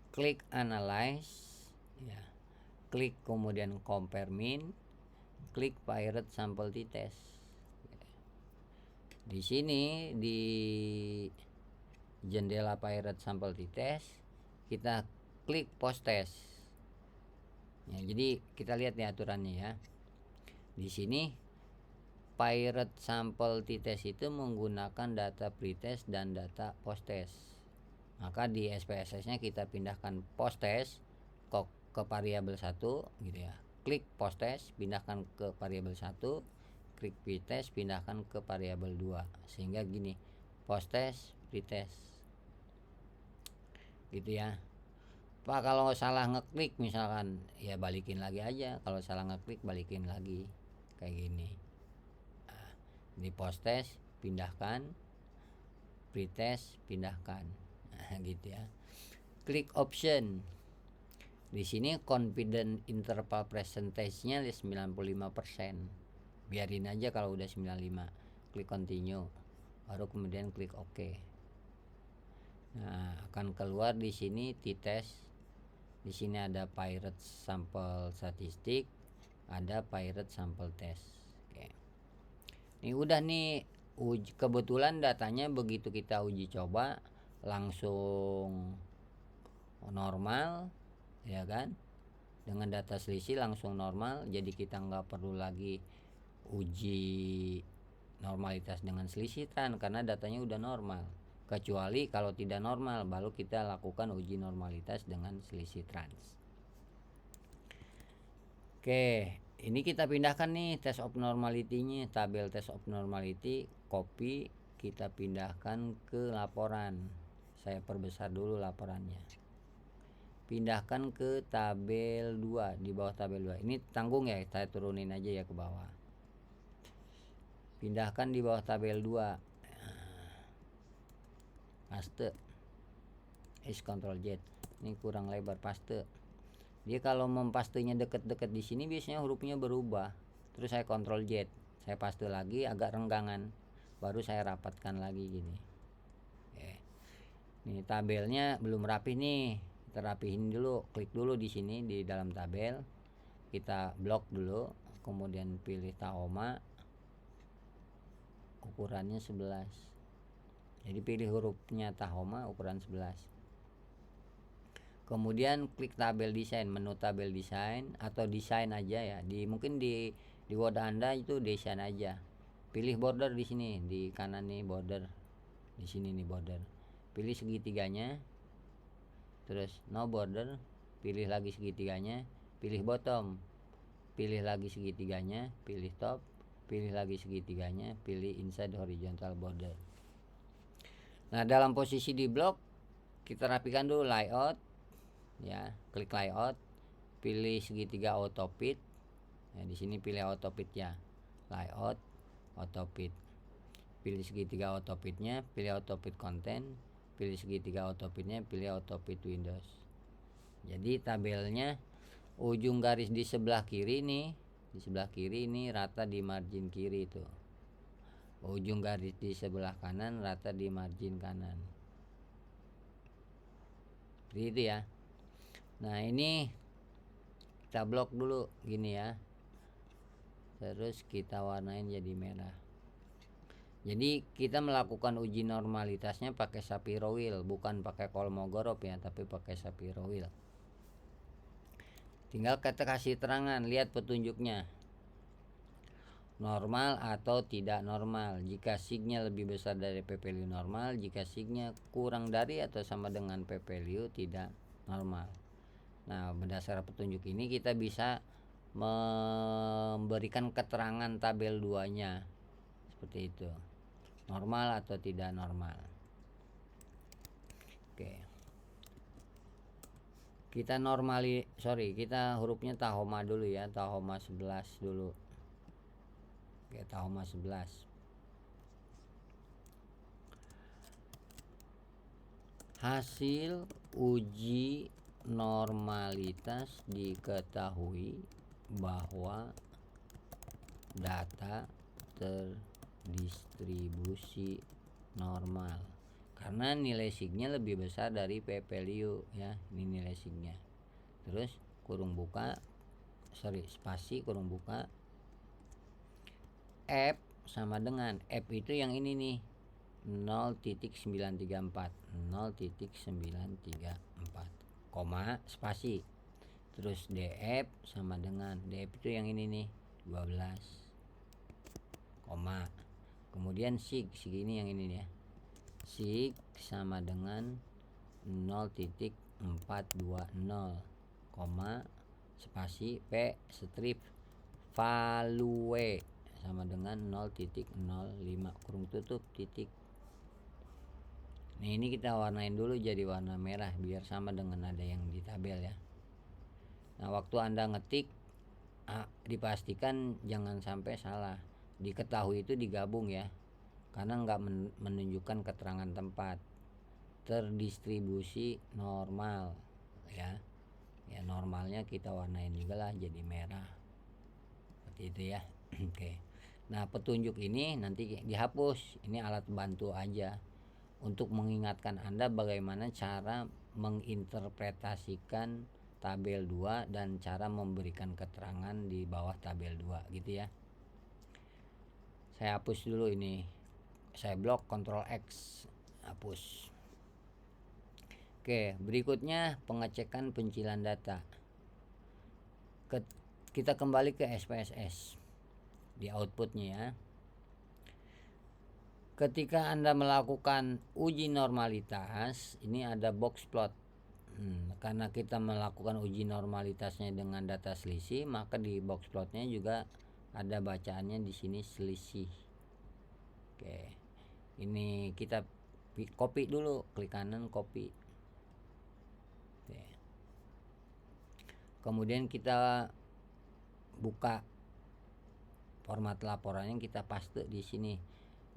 Klik analyze ya. Klik kemudian compare min, klik pirate sample t-test. Di sini di jendela pirate sample t-test kita klik post test. Ya, jadi kita lihat nih aturannya ya. Di sini pirate sample t-test itu menggunakan data pretest dan data post test. Maka di SPSS-nya kita pindahkan post test ke variabel 1 gitu ya. Klik post test, pindahkan ke variabel 1, klik pretest, pindahkan ke variabel 2. Sehingga gini, post test, pretest. Gitu ya. Pak, kalau salah ngeklik misalkan ya balikin lagi aja, kalau salah ngeklik balikin lagi kayak gini. Nah, di post test pindahkan, pretest pindahkan, nah, gitu ya. Klik option. Di sini confident interval percentage-nya 95%. Biarin aja kalau udah 95. Klik continue. Baru kemudian klik OK. Nah, akan keluar di sini t-test. Di sini ada pirate sample statistik, ada pirate sample test. Oke. Ini udah nih kebetulan datanya begitu kita uji coba langsung normal ya kan. Dengan data selisih langsung normal, jadi kita nggak perlu lagi uji normalitas dengan selisih karena datanya udah normal. Kecuali kalau tidak normal baru kita lakukan uji normalitas dengan selisih trans. Oke, ini kita pindahkan nih test of normality-nya, tabel test of normality, copy, kita pindahkan ke laporan. Saya perbesar dulu laporannya. Pindahkan ke tabel 2, di bawah tabel 2. Ini tanggung ya, saya turunin aja ya ke bawah. Pindahkan di bawah tabel 2. Paste, Ctrl Z. Ini kurang lebar, paste. Dia kalau mempastenya deket-deket di sini biasanya hurufnya berubah. Terus saya Ctrl Z, saya paste lagi agak renggangan. baru saya rapatkan lagi gini. Oke. Nih tabelnya belum rapi nih, kita rapihin dulu. Klik dulu di sini di dalam tabel, kita blok dulu, kemudian pilih Tahoma, ukurannya 11. Jadi pilih hurufnya Tahoma ukuran 11. Kemudian klik tabel desain, menu tabel desain atau desain aja ya. Mungkin di Word Anda itu desain aja. Pilih border di sini, di kanan nih border. Di sini nih border. Pilih segitiganya. Terus no border, pilih lagi segitiganya, pilih bottom. Pilih lagi segitiganya, pilih top, pilih lagi segitiganya, pilih inside horizontal border. Nah, dalam posisi di blok kita rapikan dulu layout ya, klik layout, pilih segitiga auto fit. Ya, di sini pilih auto fit ya. Layout auto fit. Pilih segitiga auto fitnya, pilih auto fit content, pilih segitiga auto fitnya, pilih auto fit windows. Jadi tabelnya ujung garis di sebelah kiri nih, di sebelah kiri ini rata di margin kiri itu. Ujung garis di sebelah kanan rata di margin kanan. Seperti itu ya. Nah, ini kita blok dulu gini ya. Terus kita warnain jadi merah. Jadi kita melakukan uji normalitasnya pakai Shapiro wheel, bukan pakai Kolmogorov ya, tapi pakai Shapiro wheel. Tinggal kita kasih terangan, lihat petunjuknya. Normal atau tidak normal. Jika signya lebih besar dari P value normal, jika signya kurang dari atau sama dengan P value tidak normal. Nah, berdasarkan petunjuk ini kita bisa memberikan keterangan tabel 2-nya. Seperti itu. Normal atau tidak normal. Oke. Kita kita hurufnya Tahoma dulu ya, Tahoma 11 dulu. Oke, Tahoma 11. Hasil uji normalitas diketahui bahwa data terdistribusi normal karena nilai signya lebih besar dari P value ya. Ini nilai signya. Terus spasi kurung buka, F sama dengan F itu yang ini nih, 0.934, koma spasi. Terus DF sama dengan DF itu yang ini nih, 12, koma. Kemudian sig ini yang ini nih ya. Sig sama dengan 0.420, koma spasi P strip value sama dengan 0.05 kurung tutup titik. Nah, ini kita warnain dulu jadi warna merah biar sama dengan ada yang di tabel ya. Nah, waktu Anda ngetik dipastikan jangan sampai salah. Diketahui itu digabung ya, karena nggak menunjukkan keterangan tempat. Terdistribusi normal ya. Ya, normalnya kita warnain juga lah jadi merah. Seperti itu ya. Oke. Nah, petunjuk ini nanti dihapus. Ini alat bantu aja untuk mengingatkan Anda bagaimana cara menginterpretasikan tabel 2 dan cara memberikan keterangan di bawah tabel 2 gitu ya. Saya hapus dulu ini. Saya blok Ctrl X, hapus. Oke, berikutnya pengecekan pencilan data. Kita kembali ke SPSS di outputnya ya. Ketika Anda melakukan uji normalitas, ini ada box plot. Karena kita melakukan uji normalitasnya dengan data selisih, maka di box plotnya juga ada bacaannya di sini selisih. Oke, ini kita copy dulu, klik kanan copy. Oke. Kemudian kita buka format laporannya, kita paste di sini.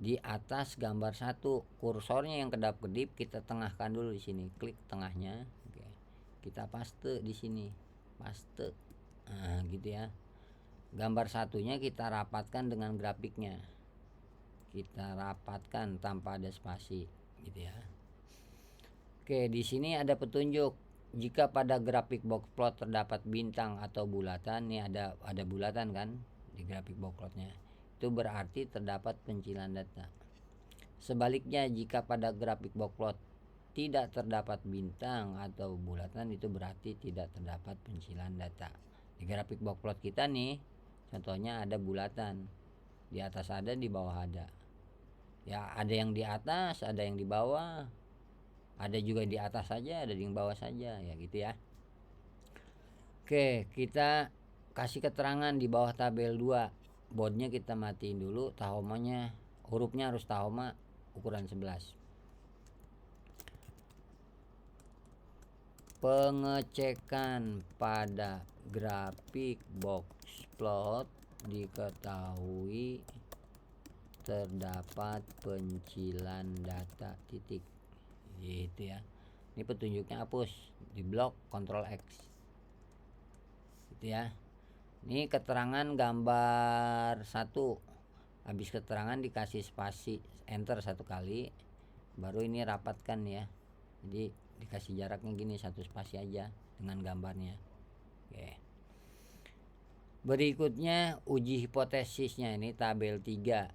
Di atas gambar 1, kursornya yang kedap-kedip kita tengahkan dulu di sini, klik tengahnya. Oke. Kita paste di sini. Paste. Nah, gitu ya. Gambar satunya kita rapatkan dengan grafiknya. kita rapatkan tanpa ada spasi gitu ya. Oke, di sini ada petunjuk. Jika pada grafik box plot terdapat bintang atau bulatan, nih ada bulatan kan di grafik box plotnya, itu berarti terdapat pencilan data. Sebaliknya, jika pada grafik box plot tidak terdapat bintang atau bulatan, itu berarti tidak terdapat pencilan data. Di grafik box plot kita nih, contohnya ada bulatan, di atas ada, di bawah ada. Ya, ada yang di atas, ada yang di bawah, ada juga di atas saja, ada di bawah saja, ya gitu ya. Oke, kita kasih keterangan di bawah tabel 2. Boardnya kita matiin dulu, tahomanya, hurufnya harus tahoma ukuran 11. Pengecekan pada grafik box plot diketahui terdapat pencilan data titik gitu ya. Ini petunjuknya hapus di blok Ctrl X gitu ya. Ini keterangan gambar 1. Habis keterangan dikasih spasi enter 1 kali, baru ini rapatkan ya. Jadi dikasih jaraknya gini, 1 spasi aja dengan gambarnya. Oke. Berikutnya uji hipotesisnya, ini tabel 3.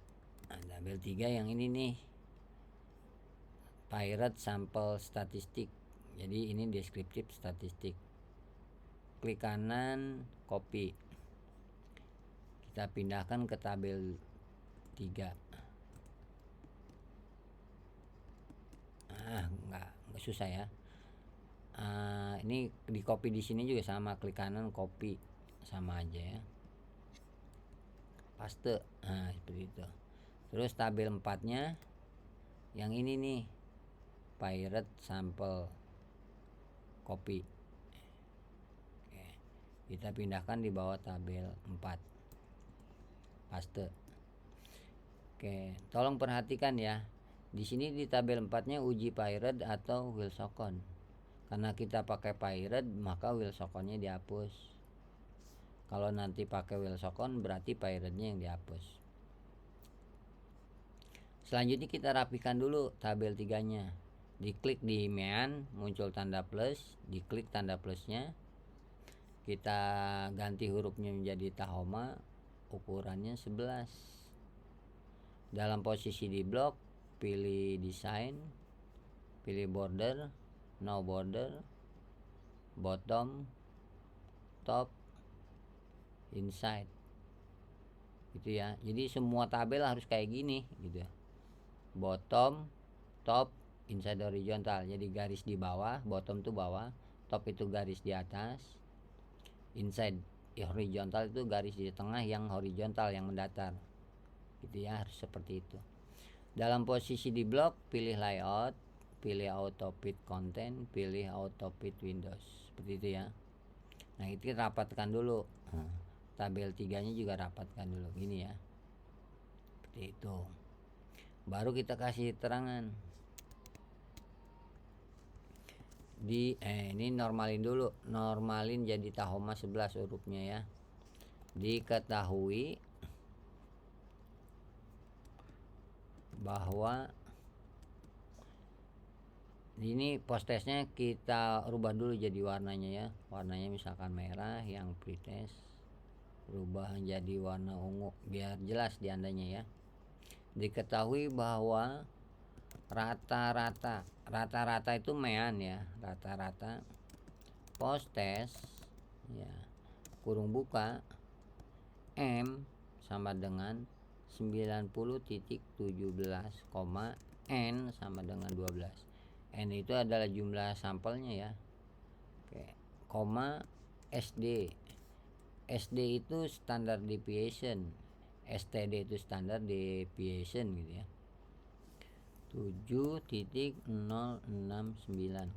Nah, tabel 3 yang ini nih, Pirate Sample Statistik. Jadi ini deskriptif statistik. Klik kanan, copy. Kita pindahkan ke tabel 3. Nggak susah ya. Ini di copy di sini juga sama, klik kanan, copy, sama aja ya. Paste. Nah, seperti itu. Terus tabel 4-nya yang ini nih, Pirate Sample, copy. Oke. Kita pindahkan di bawah tabel 4. Paste. Oke, tolong perhatikan ya. Di sini di tabel 4-nya uji Pirate atau Wilsonson. Karena kita pakai Pirate, maka Wilsonnya dihapus. Kalau nanti pakai Wilson berarti Pirate-nya yang dihapus. Selanjutnya kita rapikan dulu tabel 3-nya. Diklik di mean, muncul tanda plus, diklik tanda plusnya. Kita ganti hurufnya menjadi tahoma, ukurannya 11. Dalam posisi di blok, pilih desain, pilih border, no border, bottom, top, inside gitu ya. Jadi semua tabel harus kayak gini gitu ya. Bottom, top, inside horizontal. Jadi garis di bawah, bottom itu bawah, top itu garis di atas, inside horizontal itu garis di tengah yang horizontal, yang mendatar gitu ya. Harus seperti itu. Dalam posisi di blok, pilih layout, pilih auto fit content, pilih auto fit windows, seperti itu ya. Nah, itu rapatkan dulu. Tabel 3-nya juga rapatkan dulu gini ya. Seperti itu. Baru kita kasih keterangan. Ini normalin dulu, normalin jadi tahoma 11 hurufnya ya. Diketahui bahwa ini posttestnya kita rubah dulu jadi warnanya ya. Warnanya misalkan merah, yang pretest rubah menjadi warna ungu biar jelas di andanya ya. Diketahui bahwa rata-rata itu mean ya, rata-rata posttest ya, kurung buka M sama dengan 90.17, N sama dengan 12. N itu adalah jumlah sampelnya ya. Oke, koma SD. SD itu standard deviation, STD itu standard deviation gitu ya. 7.069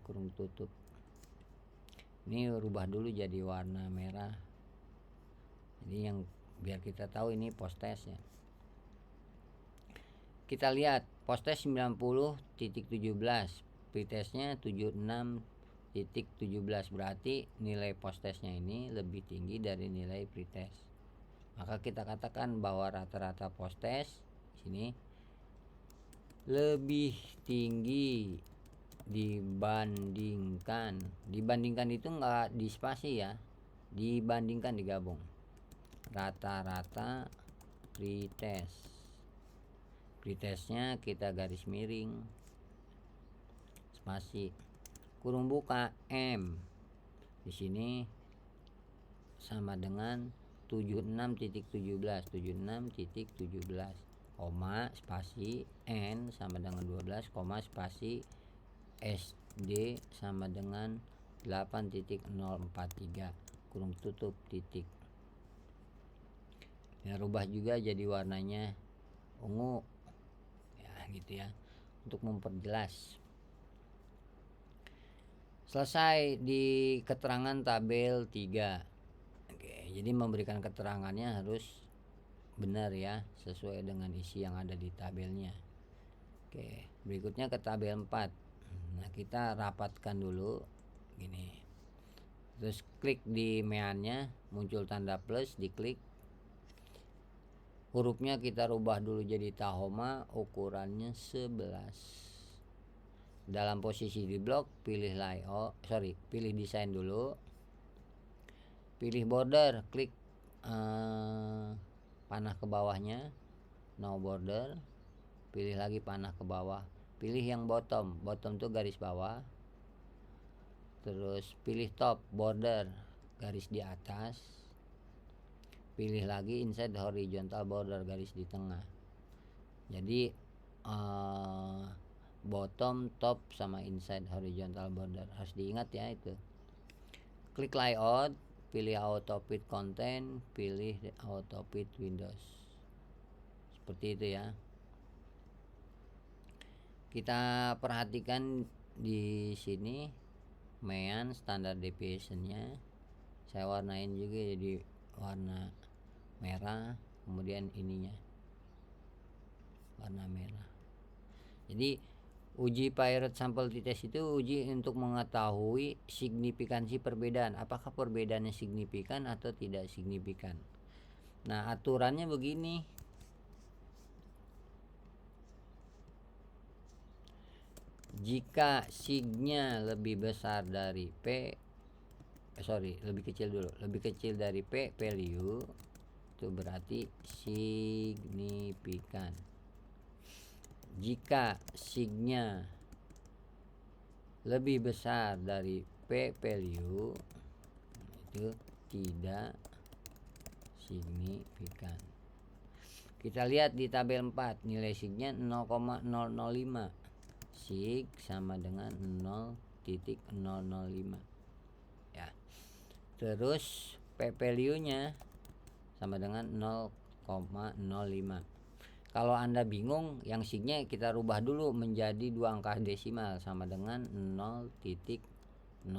kurung tutup. Ini rubah dulu jadi warna merah. Jadi yang biar kita tahu ini posttest ya. Kita lihat posttest 90.17, pretestnya 76.17, berarti nilai posttestnya ini lebih tinggi dari nilai pretest. Maka kita katakan bahwa rata-rata posttest sini lebih tinggi dibandingkan itu enggak di spasi ya, dibandingkan digabung, rata-rata pretestnya kita garis miring spasi kurung buka M di sini sama dengan 76.17 koma spasi N sama dengan 12 koma spasi SD sama dengan 8.043 kurung tutup titik. Ya, rubah juga jadi warnanya ungu ya gitu ya untuk memperjelas. Selesai di keterangan tabel 3. Oke, jadi memberikan keterangannya harus benar ya, sesuai dengan isi yang ada di tabelnya. Oke, berikutnya ke tabel 4. Nah, kita rapatkan dulu gini. Terus klik di meannya, muncul tanda plus, diklik. Hurufnya kita rubah dulu jadi Tahoma, ukurannya 11. Dalam posisi di blok, pilih pilih desain dulu. Pilih border, klik panah ke bawahnya, no border. Pilih lagi panah ke bawah, pilih yang bottom tuh garis bawah. Terus pilih top border, garis di atas. Pilih lagi inside horizontal border, garis di tengah. Jadi bottom, top, sama inside horizontal border harus diingat ya itu. Klik layout, pilih auto fit content, pilih auto fit windows. Seperti itu ya. Kita perhatikan di sini mean standard deviationnya saya warnain juga jadi warna merah, kemudian ininya warna merah. Jadi uji Pirate sample t-test itu uji untuk mengetahui signifikansi perbedaan, apakah perbedaannya signifikan atau tidak signifikan. Nah, aturannya begini. Jika signya lebih besar dari lebih kecil dari P value, itu berarti signifikan. Jika signya lebih besar dari P value, itu tidak signifikan. Kita lihat di tabel 4, nilai signya 0,005. Sig sama dengan 0.005 ya. Terus P value-nya sama dengan 0,05. Kalau Anda bingung, yang signya kita rubah dulu menjadi 2 angka desimal sama dengan 0.01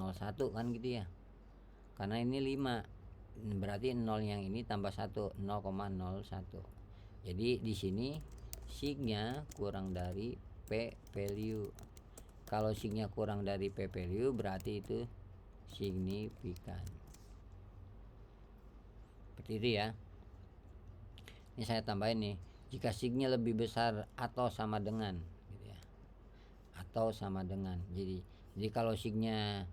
kan gitu ya. Karena ini 5. Berarti 0 yang ini tambah 1, 0,01. Jadi di sini signya kurang dari P value. Kalau signya kurang dari P value berarti itu signifikan. Seperti itu ya. Ini saya tambahin nih, jika signya lebih besar atau sama dengan gitu ya. Atau sama dengan. Jadi kalau signya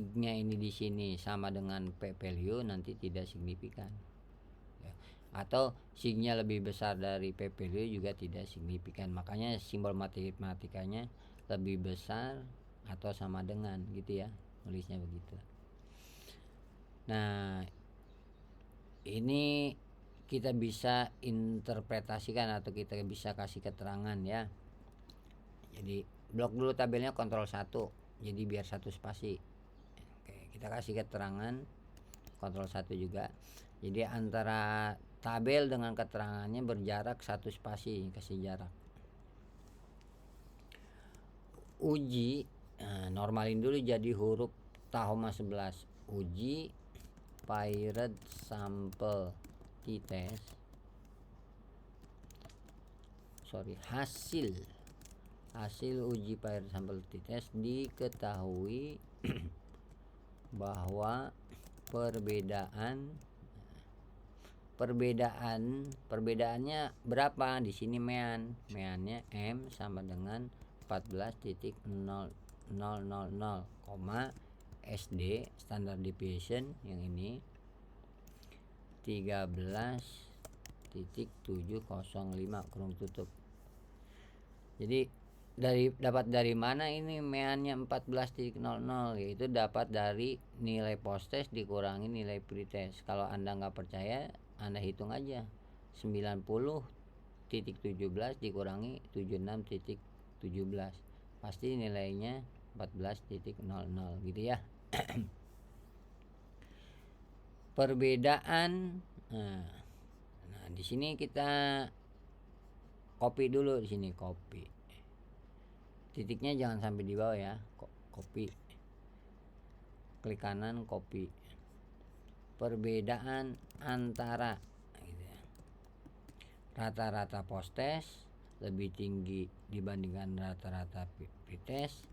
ini di sini sama dengan P value nanti tidak signifikan. Atau signya lebih besar dari P value juga tidak signifikan. Makanya simbol matematikanya lebih besar atau sama dengan gitu ya, nulisnya begitu. Nah, ini kita bisa interpretasikan atau kita bisa kasih keterangan ya. Jadi blok dulu tabelnya kontrol 1, jadi biar satu spasi. Oke, kita kasih keterangan kontrol 1 juga. Jadi antara tabel dengan keterangannya berjarak 1 spasi, kasih jarak. Uji, normalin dulu jadi huruf Tahoma 11. Uji Pirate sample t-test. Hasil uji Pirate sample t-test diketahui bahwa perbedaan Perbedaannya berapa di sini meannya M sama dengan 14.000, SD standard deviation yang ini 13.705 kurung tutup. Jadi dapat dari mana ini meannya 14.00, yaitu dapat dari nilai post test dikurangi nilai pretest. Kalau Anda nggak percaya, Anda hitung aja 90.17 dikurangi 76.17, pasti nilainya 14.00 gitu ya. Perbedaan. Nah, di sini kita copy dulu, di sini copy. Titiknya jangan sampai di bawah ya. Copy. Klik kanan copy. Perbedaan antara gitu ya. Rata-rata post test lebih tinggi dibandingkan rata-rata pretest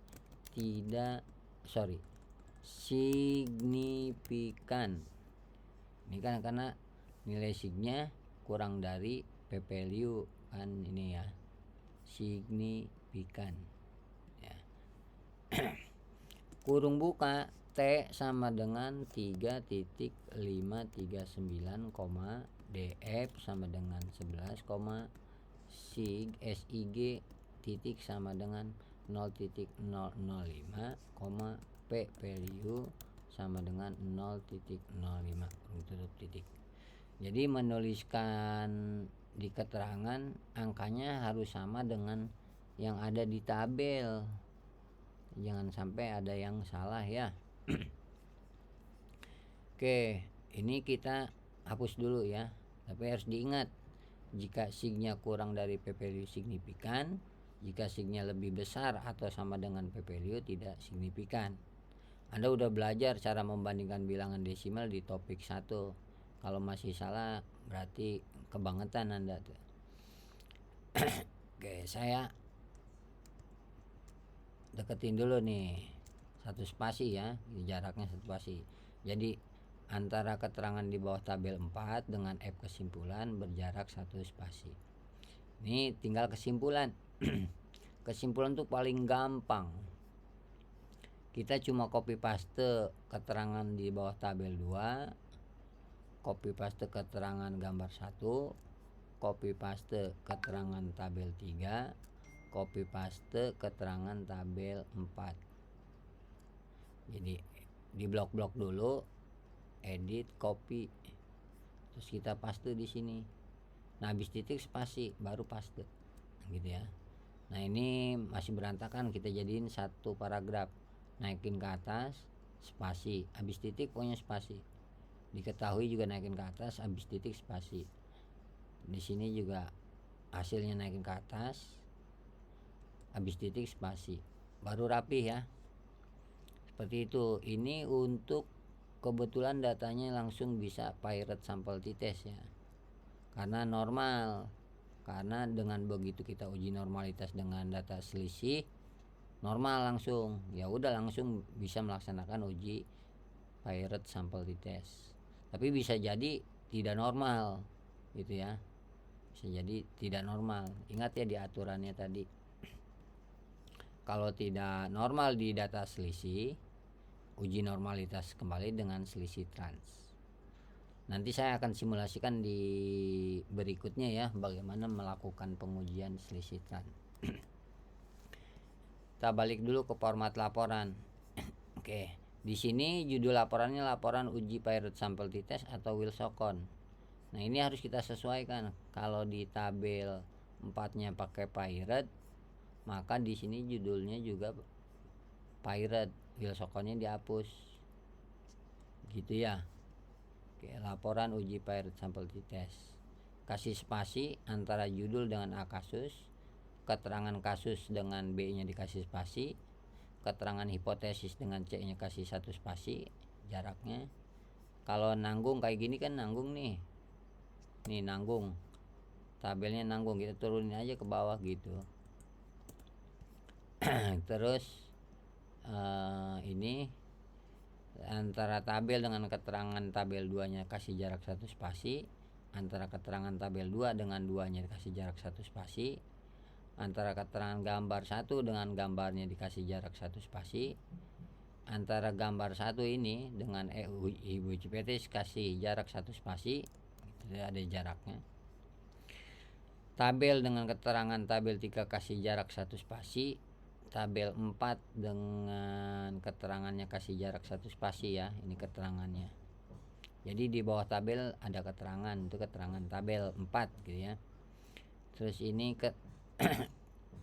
signifikan. Ini kan karena nilai signya kurang dari p value kan ini ya, signifikan ya. Kurung buka T sama dengan 3.539, DF sama dengan 11, SIG titik sama dengan 0.005, P value sama dengan 0.05 tutup titik. Jadi menuliskan di keterangan angkanya harus sama dengan yang ada di tabel, jangan sampai ada yang salah ya. Oke, ini kita hapus dulu ya, tapi harus diingat jika signya kurang dari p value signifikan, jika signya lebih besar atau sama dengan p value tidak signifikan. Anda udah belajar cara membandingkan bilangan desimal di topik 1. Kalau masih salah berarti kebangetan Anda tuh. Oke, saya deketin dulu nih 1 spasi ya, jaraknya 1 spasi. Jadi antara keterangan di bawah tabel 4 dengan F kesimpulan berjarak 1 spasi. Ini tinggal kesimpulan. Kesimpulan tuh paling gampang. Kita cuma copy paste keterangan di bawah tabel 2, copy paste keterangan gambar 1, copy paste keterangan tabel 3, copy paste keterangan tabel 4. Jadi di blok-blok dulu, edit, copy, terus kita paste di sini. Nah, habis titik spasi baru paste gitu ya. Nah, ini masih berantakan, kita jadiin 1 paragraf. Naikin ke atas spasi, habis titik pokoknya spasi. Diketahui juga naikin ke atas habis titik spasi. Di sini juga hasilnya naikin ke atas habis titik spasi, baru rapi ya. Seperti itu. Ini untuk kebetulan datanya langsung bisa pirate sample t-test ya, karena normal. Karena dengan begitu kita uji normalitas dengan data selisih normal, langsung ya udah langsung bisa melaksanakan uji pirate sample t-test. Tapi bisa jadi tidak normal gitu ya, bisa jadi tidak normal. Ingat ya di aturannya tadi, kalau tidak normal di data selisih, uji normalitas kembali dengan selisih trans. Nanti saya akan simulasikan di berikutnya ya, bagaimana melakukan pengujian selisih trans. Kita balik dulu ke format laporan. Oke, di sini judul laporannya laporan uji pirate sample t-test atau Wilsonson. Nah, ini harus kita sesuaikan. Kalau di tabel 4-nya pakai pirate, maka di sini judulnya juga pirate, Wilsonsonnya dihapus. Gitu ya. Oke, laporan uji pirate sample t-test. Kasih spasi antara judul dengan A kasus, keterangan kasus dengan B-nya dikasih spasi, keterangan hipotesis dengan C-nya kasih 1 spasi jaraknya. Kalau nanggung kayak gini kan nanggung nih. Nih nanggung. Tabelnya nanggung, kita turunin aja ke bawah gitu. Terus ini antara tabel dengan keterangan tabel 2-nya kasih jarak 1 spasi, antara keterangan tabel 2 dengan 2-nya dikasih jarak 1 spasi, antara keterangan gambar 1 dengan gambarnya dikasih jarak 1 spasi, antara gambar 1 ini dengan ibu CPT kasih jarak 1 spasi, itu ada jaraknya. Tabel dengan keterangan tabel 3 kasih jarak 1 spasi, tabel 4 dengan keterangannya kasih jarak 1 spasi ya, ini keterangannya. Jadi di bawah tabel ada keterangan, itu keterangan tabel 4 gitu ya. Terus ini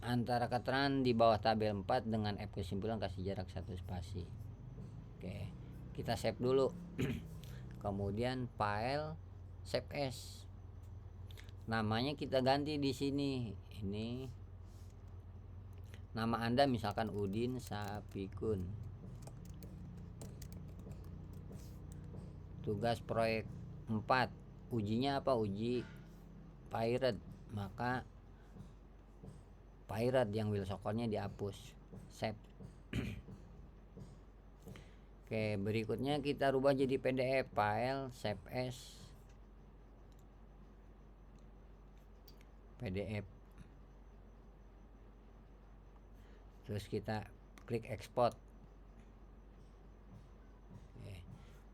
antara keterangan di bawah tabel 4 dengan F kesimpulan kasih jarak 1 spasi. Oke, kita save dulu. Kemudian file save as. Namanya kita ganti di sini. Ini nama Anda misalkan Udin Sapikun. Tugas proyek 4. Ujinya apa? Uji pirate. Maka pirate yang Wilsokonnya dihapus. Save. Oke, berikutnya kita rubah jadi PDF, file save as PDF. Terus kita klik export. Oke.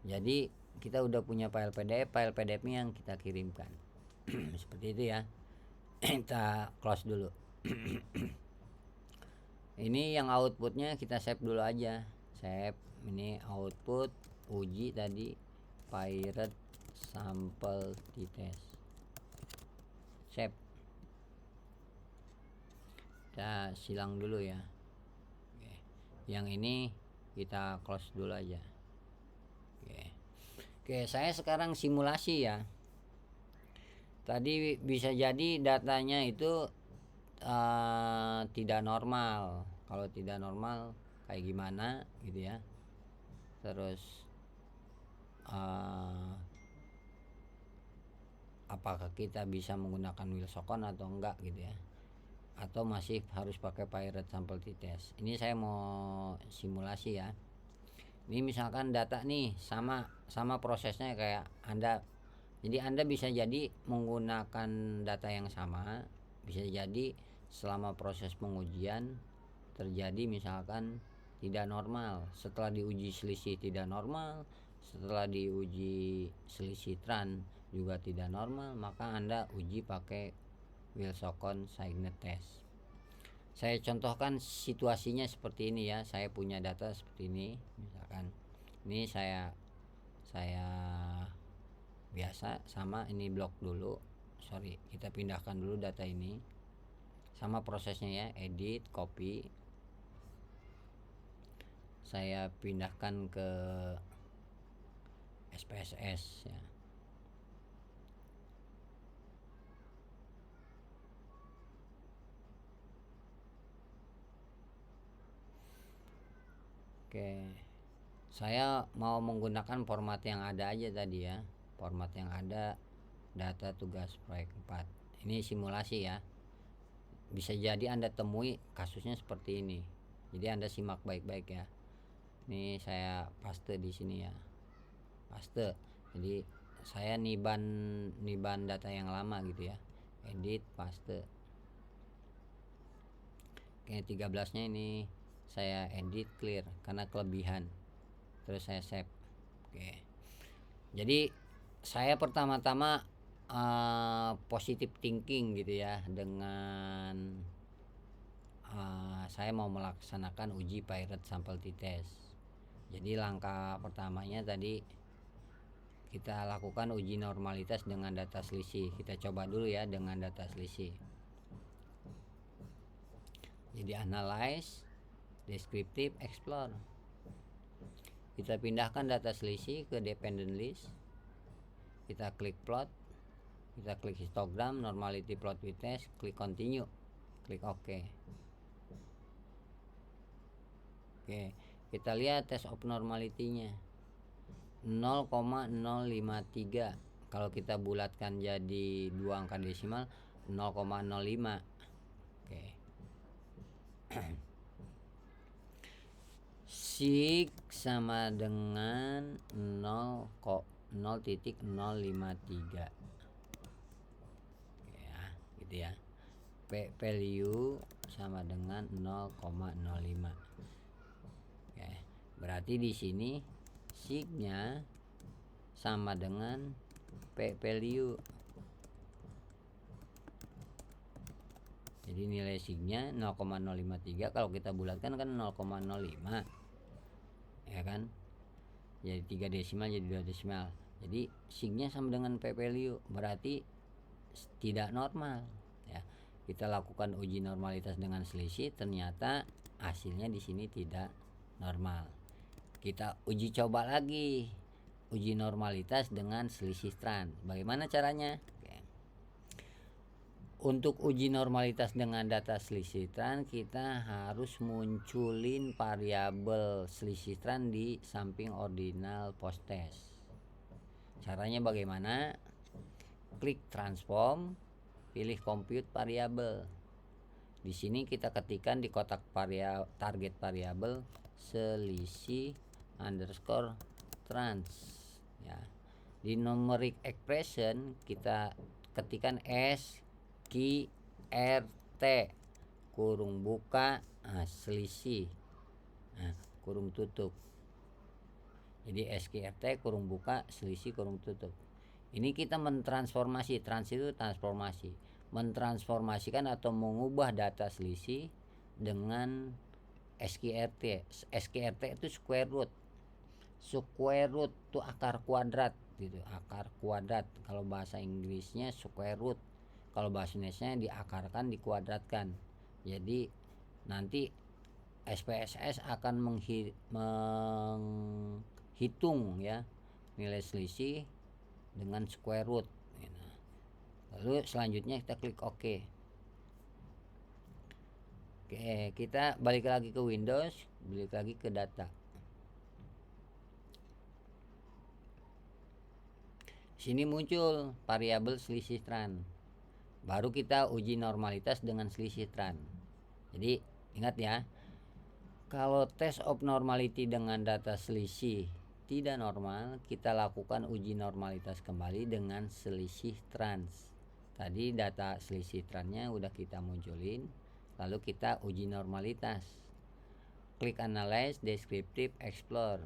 Jadi kita udah punya file PDF-nya yang kita kirimkan. Seperti itu ya. Kita close dulu. Ini yang outputnya kita save dulu aja. Save. Ini output uji tadi pirate sampel test. Save. Kita silang dulu ya. Oke. Yang ini kita close dulu aja. Oke, saya sekarang simulasi ya. Tadi bisa jadi datanya itu tidak normal. Kalau tidak normal kayak gimana gitu ya. Terus apakah kita bisa menggunakan Wilsokon atau enggak gitu ya, atau masih harus pakai pirate sample test. Ini saya mau simulasi ya. Ini misalkan data nih sama prosesnya kayak Anda. Jadi Anda bisa jadi menggunakan data yang sama, bisa jadi selama proses pengujian terjadi misalkan tidak normal, setelah diuji selisih tidak normal, setelah diuji selisih tran juga tidak normal, maka Anda uji pakai Wilsokon Signet Test. Saya contohkan situasinya seperti ini ya. Saya punya data seperti ini, misalkan ini saya biasa sama ini blok dulu. Sorry, kita pindahkan dulu data ini. Sama prosesnya ya, edit, copy. Saya pindahkan ke SPSS ya. Oke, saya mau menggunakan format yang ada aja tadi ya. Format yang ada, data tugas proyek 4. Ini simulasi ya. Bisa jadi Anda temui kasusnya seperti ini. Jadi Anda simak baik-baik ya. Ini saya paste di sini ya. Paste. Jadi saya niban data yang lama gitu ya. Edit, paste. Oke, 13-nya ini saya edit clear karena kelebihan. Terus saya save. Oke. Jadi saya pertama-tama positive thinking gitu ya, dengan saya mau melaksanakan uji pirate sample test. Jadi langkah pertamanya tadi kita lakukan uji normalitas dengan data selisih. Kita coba dulu ya dengan data selisih. Jadi analyze, descriptive, explore. Kita pindahkan data selisih ke dependent list. Kita klik plot. Kita klik histogram, normality plot with test, klik continue. Klik OK. Oke, kita lihat test of normality-nya 0,053. Kalau kita bulatkan jadi 2 angka desimal 0,05. Oke. Sig sama dengan 0,053. gitu ya. P value sama dengan 0,05. Oke, berarti di sini signya sama dengan P value. Jadi nilai signya 0,053, kalau kita bulatkan kan 0,05. Ya kan? Jadi 3 desimal jadi 2 desimal. Jadi signya sama dengan P value, berarti tidak normal ya. Kita lakukan uji normalitas dengan selisih, ternyata hasilnya di sini tidak normal. Kita uji coba lagi uji normalitas dengan selisih trans. Bagaimana caranya? Oke. Untuk uji normalitas dengan data selisih trans, kita harus munculin variabel selisih trans di samping ordinal post test. Caranya bagaimana? Klik transform, pilih compute variable. Di sini kita ketikkan di kotak target variabel selisih underscore trans ya. Di numeric expression kita ketikkan SQRT kurung buka selisih kurung tutup. Jadi SQRT kurung buka selisih kurung tutup. Ini kita mentransformasi, trans itu transformasi, mentransformasikan atau mengubah data selisih dengan SQRT. SQRT itu square root. Square root itu akar kuadrat gitu, akar kuadrat. Kalau bahasa Inggrisnya square root. Kalau bahasa Indonesia diakarkan, dikuadratkan. Jadi nanti SPSS akan menghitung ya nilai selisih dengan square root. Lalu selanjutnya kita klik OK. Oke, kita balik lagi ke Windows, balik lagi ke data. Sini muncul variabel selisih trans. Baru kita uji normalitas dengan selisih trans. Jadi ingat ya, kalau test of normality dengan data selisih tidak normal, kita lakukan uji normalitas kembali dengan selisih trans. Tadi data selisih transnya udah kita munculin, lalu kita uji normalitas. Klik analyze, descriptive, explore.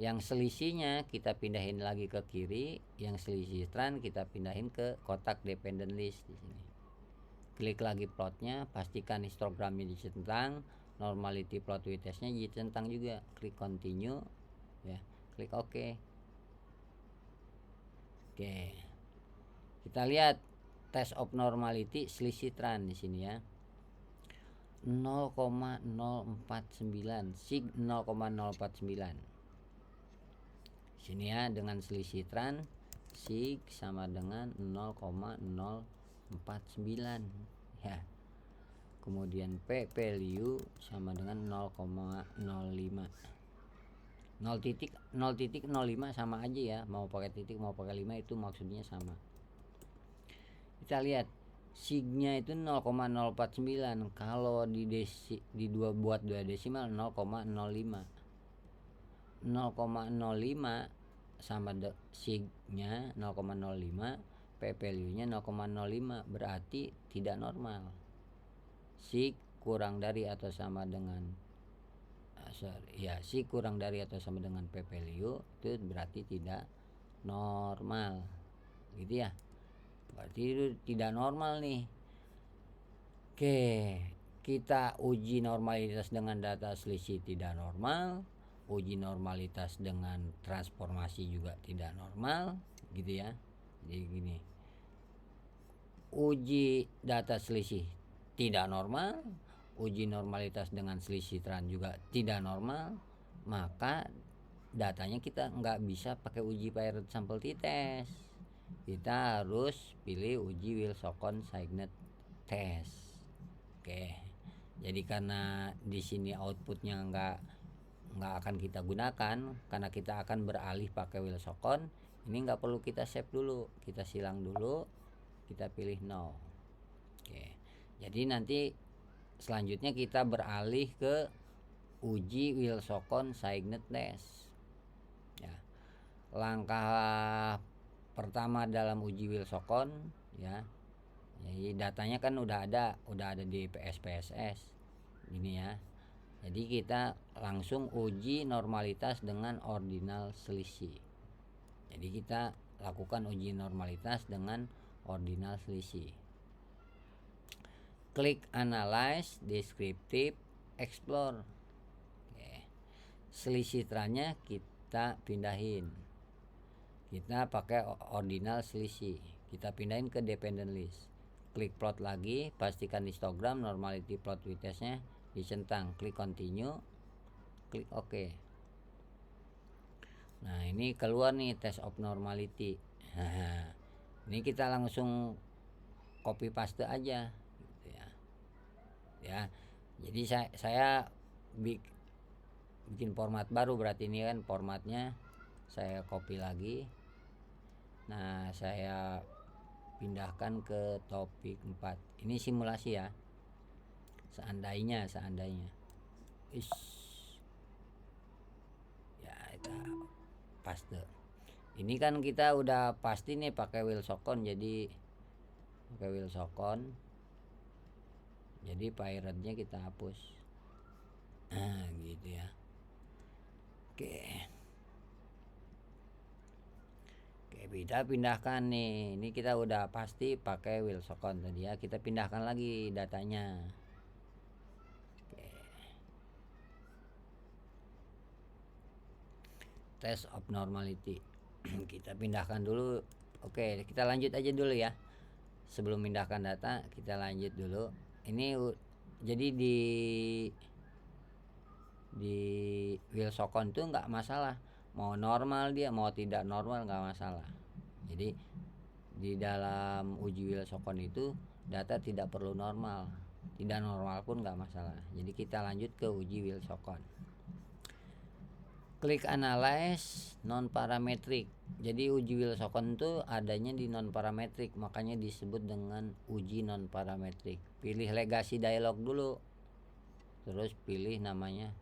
Yang selisihnya kita pindahin lagi ke kiri, yang selisih trans kita pindahin ke kotak dependent list di sini. Klik lagi plotnya, pastikan histogramnya dicentang, normality plot with testnya dicentang juga. Klik continue ya, klik OK. Oke, kita lihat test of normality selisih trans di sini ya, 0,049, sig 0,049 sini ya, dengan selisih trans sig sama dengan 0,049 ya. Kemudian P value sama dengan 0,05. 0,05 sama aja ya, mau pakai titik mau pakai 5 itu maksudnya sama. Kita lihat signya itu 0,049, kalau buat 2 desimal 0,05. 0,05 sama signya 0,05, P value nya 0,05, berarti tidak normal. Sig kurang dari atau sama dengan si kurang dari atau sama dengan P value itu berarti tidak normal gitu ya, berarti itu tidak normal nih. Oke, kita uji normalitas dengan data selisih tidak normal, uji normalitas dengan transformasi juga tidak normal gitu ya. Jadi gini, uji data selisih tidak normal, uji normalitas dengan selisih trans juga tidak normal, maka datanya kita nggak bisa pakai uji paired sample t-test. Kita harus pilih uji Wilson-Signet test. Oke, jadi karena di sini outputnya nggak akan kita gunakan, karena kita akan beralih pakai Wilson, ini nggak perlu kita save dulu, kita silang dulu, kita pilih no. Oke, jadi nanti selanjutnya kita beralih ke uji Wilson-Signet test ya. Langkah pertama dalam uji Wilson ya, Jadi datanya kan udah ada di PSPSS gini ya. Jadi kita langsung uji normalitas dengan ordinal selisih. Jadi kita lakukan uji normalitas dengan ordinal selisih. Klik analyze, descriptive, explore. Oke. Selisih trennya kita pindahin. Kita pakai ordinal selisih. Kita pindahin ke dependent list. Klik plot lagi, pastikan histogram normality plot witnessnya dicentang. Klik continue, klik OK. Nah ini keluar nih test of normality. Nah, ini kita langsung copy paste aja gitu ya. Jadi saya bikin format baru, berarti ini kan formatnya saya copy lagi. Nah saya pindahkan ke topik 4. Ini simulasi ya. Seandainya Ish. Ya kita paste. Ini kan kita udah pasti nih pakai Wilsocon, jadi pakai Wilsocon. Jadi pirate-nya kita hapus. Nah, gitu ya. Oke. Kita pindahkan nih. Ini kita udah pasti pakai Wilsocon tadi ya. Kita pindahkan lagi datanya. Oke. Test of normality. Kita pindahkan dulu. Oke, kita lanjut aja dulu ya. Sebelum pindahkan data, kita lanjut dulu. Ini jadi di Wilsocon tuh nggak masalah. Mau normal dia, mau tidak normal nggak masalah. Jadi di dalam uji Wilsocon itu data tidak perlu normal, tidak normal pun nggak masalah. Jadi kita lanjut ke uji Wilsocon. Klik analyze non parametrik. Jadi uji Wilsocon itu adanya di non parametrik, makanya disebut dengan uji non parametrik. Pilih legasi dialog dulu, terus pilih namanya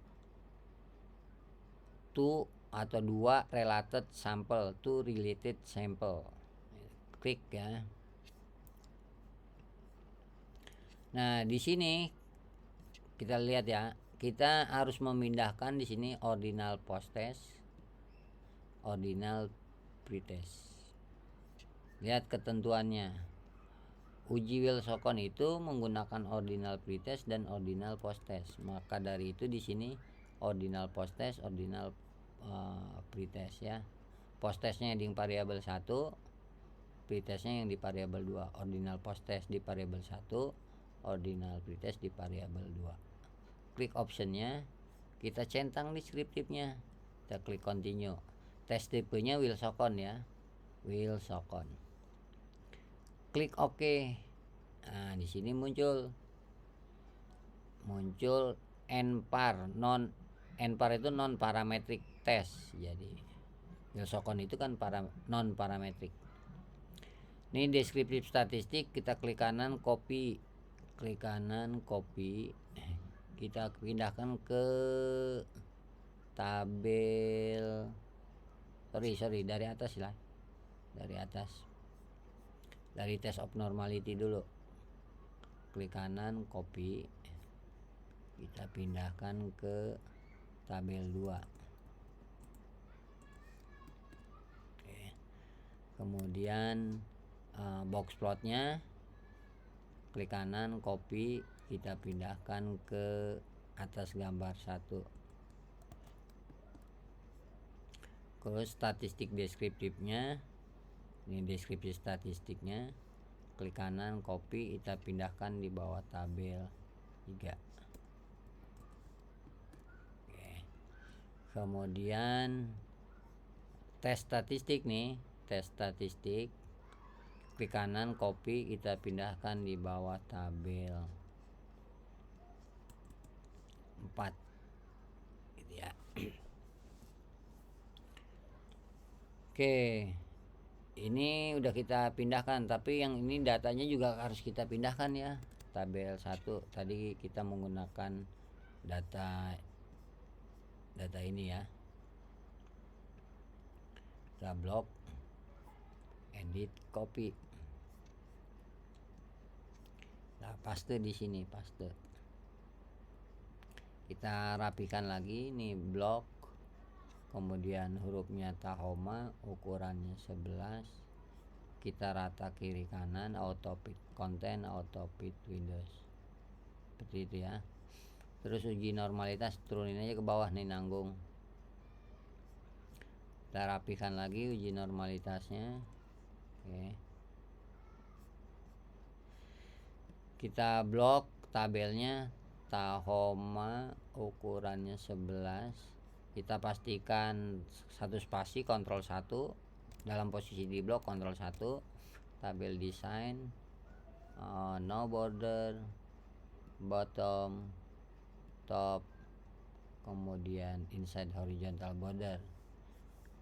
to atau 2 related sample, to related sample. Klik ya. Nah di sini kita lihat ya, kita harus memindahkan di sini ordinal post-test, ordinal pretest. Lihat ketentuannya. Uji Wilsocon itu menggunakan ordinal pretest dan ordinal post-test. Maka dari itu di sini ordinal post-test, ordinal pretest ya. Post-testnya di variabel 1, pretestnya yang di variabel 2. Ordinal post-test di variabel 1, ordinal pretest di variabel 2. Klik optionnya, kita centang deskriptifnya, kita klik continue. Tes tipenya Wilsocon ya, Wilsocon. Klik OK. Nah di sini muncul NPAR, NPAR itu non parametric test. Jadi Wilsocon itu kan non parametrik. Ini deskriptif statistik, kita klik kanan copy, kita pindahkan ke tabel. Sorry dari atas lah, dari test of normality dulu. Klik kanan copy, kita pindahkan ke tabel 2. Oke. Kemudian box plotnya, klik kanan copy, kita pindahkan ke atas gambar 1. Terus statistik deskriptifnya, ini deskripsi statistiknya, klik kanan copy, kita pindahkan di bawah tabel 3. Oke. Kemudian tes statistik nih, klik kanan copy, kita pindahkan di bawah tabel 4 gitu ya. Oke, ini udah kita pindahkan, tapi yang ini datanya juga harus kita pindahkan ya. Tabel 1 tadi kita menggunakan data ini ya. Kita blok, edit, copy. Nah, paste di sini, paste. Kita rapikan lagi nih blok, kemudian hurufnya Tahoma ukurannya 11, kita rata kiri kanan, auto fit content, auto fit Windows, seperti itu ya. Terus uji normalitas, turunin aja ke bawah nih nanggung. Kita rapikan lagi uji normalitasnya. Oke. Kita blok tabelnya Tahoma ukurannya 11. Kita pastikan satu spasi, kontrol 1 dalam posisi di blok, kontrol 1. Tabel desain, no border, bottom, top, kemudian inside horizontal border.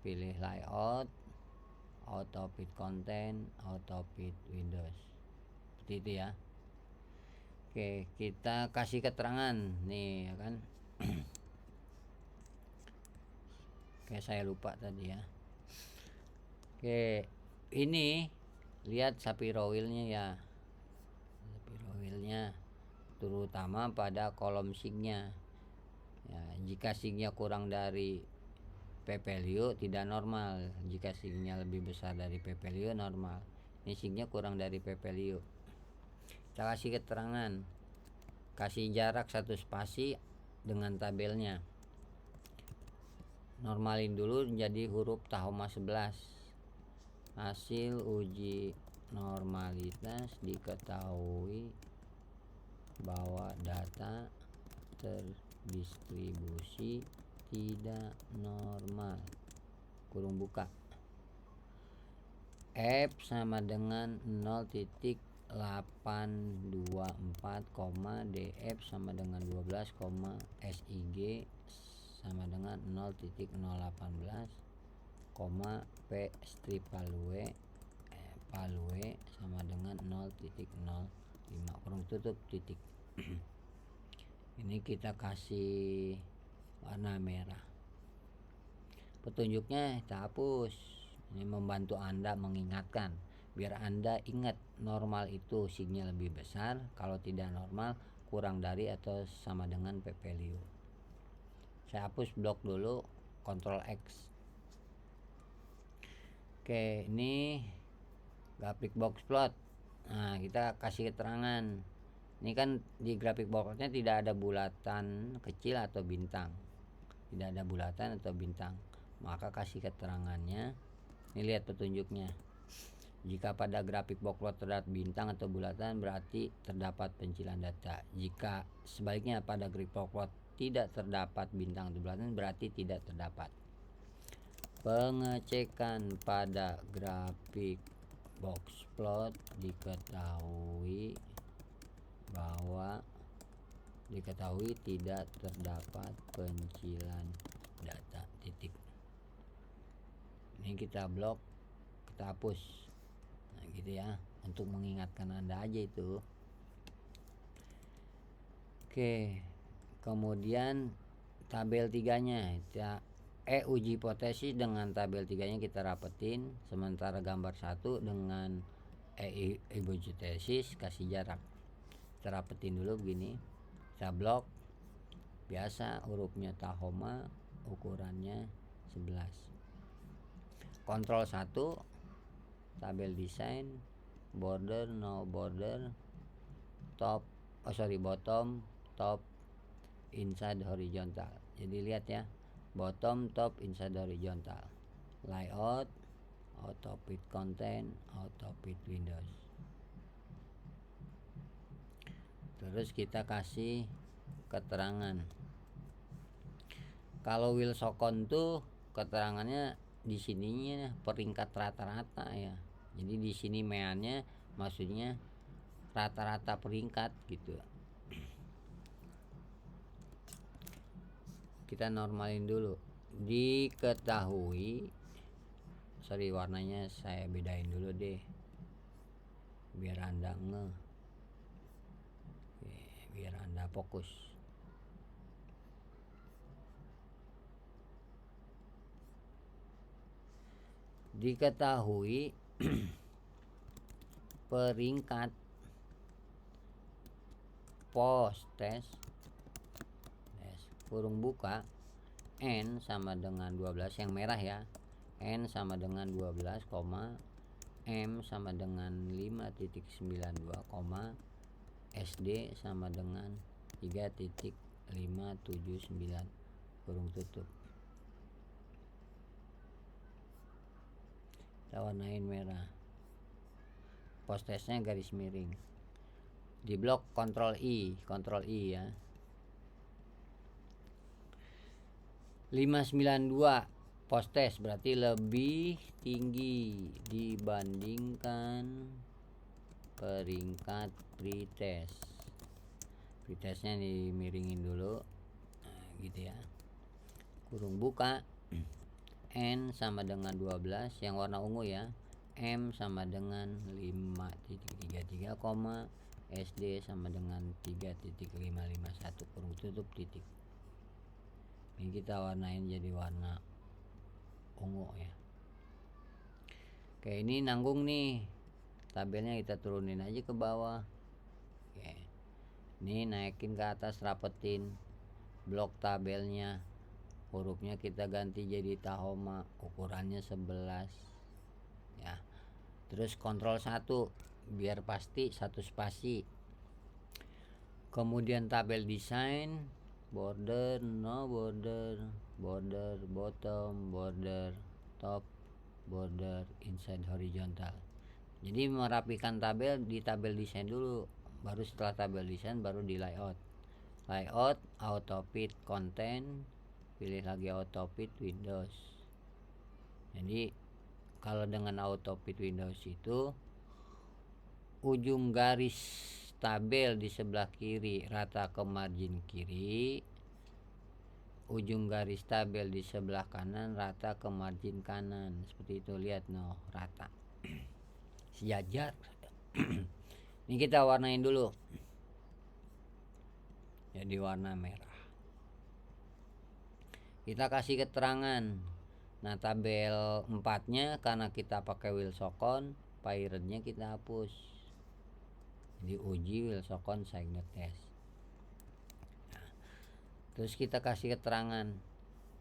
Pilih layout, auto fit content, auto fit Windows, seperti itu ya. Oke, kita kasih keterangan nih ya kan. Oke, saya lupa tadi ya. Oke, ini lihat Shapiro wheel-nya ya. Shapiro wheel-nya terutama pada kolom sig-nya. Ya, jika sig-nya kurang dari P-value tidak normal. Jika sig-nya lebih besar dari P-value normal. Ini sig-nya kurang dari P-value. Kita kasih keterangan, kasih jarak 1 spasi dengan tabelnya. Normalin dulu menjadi huruf Tahoma 11. Hasil uji normalitas diketahui bahwa data terdistribusi tidak normal, kurung buka. F sama dengan 0.824, df sama dengan 12, sig sama dengan 0.018, p strip value sama dengan 0.05 kurung tutup titik. Ini kita kasih warna merah. Petunjuknya kita hapus. Ini membantu Anda mengingatkan, biar Anda ingat normal itu sig-nya lebih besar, kalau tidak normal kurang dari atau sama dengan P-value. Saya hapus blok dulu, Ctrl X. Oke, ini grafik box plot. Nah, kita kasih keterangan. Ini kan di grafik box plotnya tidak ada bulatan kecil atau bintang. Tidak ada bulatan atau bintang. Maka kasih keterangannya. Ini lihat petunjuknya. Jika pada grafik box plot terdapat bintang atau bulatan, berarti terdapat pencilan data. Jika sebaliknya pada grafik box plot tidak terdapat bintang atau bulatan, berarti tidak terdapat. Pengecekan pada grafik box plot diketahui tidak terdapat pencilan data, titik. Ini kita blok, kita hapus. Nah, gitu ya, untuk mengingatkan Anda aja itu. Oke, kemudian tabel 3-nya kita uji hipotesis dengan tabel 3-nya kita rapetin, sementara gambar 1 dengan hipotesis kasih jarak. Kita rapetin dulu begini. Kita blok biasa, hurufnya Tahoma ukurannya 11. Kontrol 1, tabel desain, border, no border, bottom, top, inside horizontal. Jadi lihat ya, bottom, top, inside horizontal. Layout, auto fit content, auto fit Windows. Terus kita kasih keterangan. Kalau Wilsocon tuh keterangannya di sininya peringkat rata-rata ya. Jadi di sini meannya maksudnya rata-rata peringkat gitu. Kita normalin dulu. Diketahui, warnanya saya bedain dulu deh biar Anda biar Anda fokus. Diketahui peringkat post test kurung buka N sama dengan 12 yang merah ya, N sama dengan 12, M sama dengan 5.92, SD sama dengan 3.579 kurung tutup. Kita warnain merah, post testnya garis miring, di blok Ctrl I ya. 592 post test berarti lebih tinggi dibandingkan peringkat pretest. Pretestnya dimiringin dulu, nah, gitu ya. Kurung buka N sama dengan 12 yang warna ungu ya, M sama dengan 5.33, SD sama dengan 3.551 kurung tutup titik. Ini kita warnain jadi warna ungu ya. Oke, ini nanggung nih, tabelnya kita turunin aja ke bawah. Oke, ini naikin ke atas, rapetin blok tabelnya, hurufnya kita ganti jadi Tahoma, ukurannya 11 ya. Terus Ctrl 1 biar pasti satu spasi. Kemudian tabel desain, border, no border, border bottom, border top, border inside horizontal. Jadi merapikan tabel di tabel desain dulu, baru setelah tabel desain baru di layout. Layout, auto fit content, pilih lagi auto fit Windows. Jadi kalau dengan auto fit Windows itu ujung garis tabel di sebelah kiri rata ke margin kiri, ujung garis tabel di sebelah kanan rata ke margin kanan, seperti itu. Lihat rata sejajar. Ini kita warnain dulu jadi warna merah. Kita kasih keterangan. Nah, tabel 4-nya karena kita pakai Wilsocon, pirate-nya kita hapus. Jadi uji Wilsocon signet test. Nah, terus kita kasih keterangan.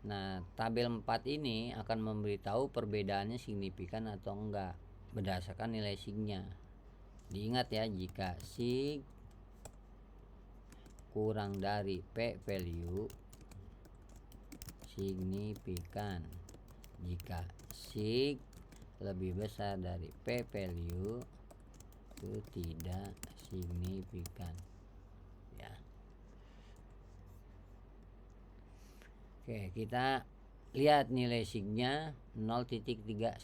Nah, tabel 4 ini akan memberitahu perbedaannya signifikan atau enggak berdasarkan nilai signya. Diingat ya, jika sig kurang dari P value signifikan, jika sig lebih besar dari P value itu tidak signifikan ya. Oke, kita lihat nilai signya 0.319,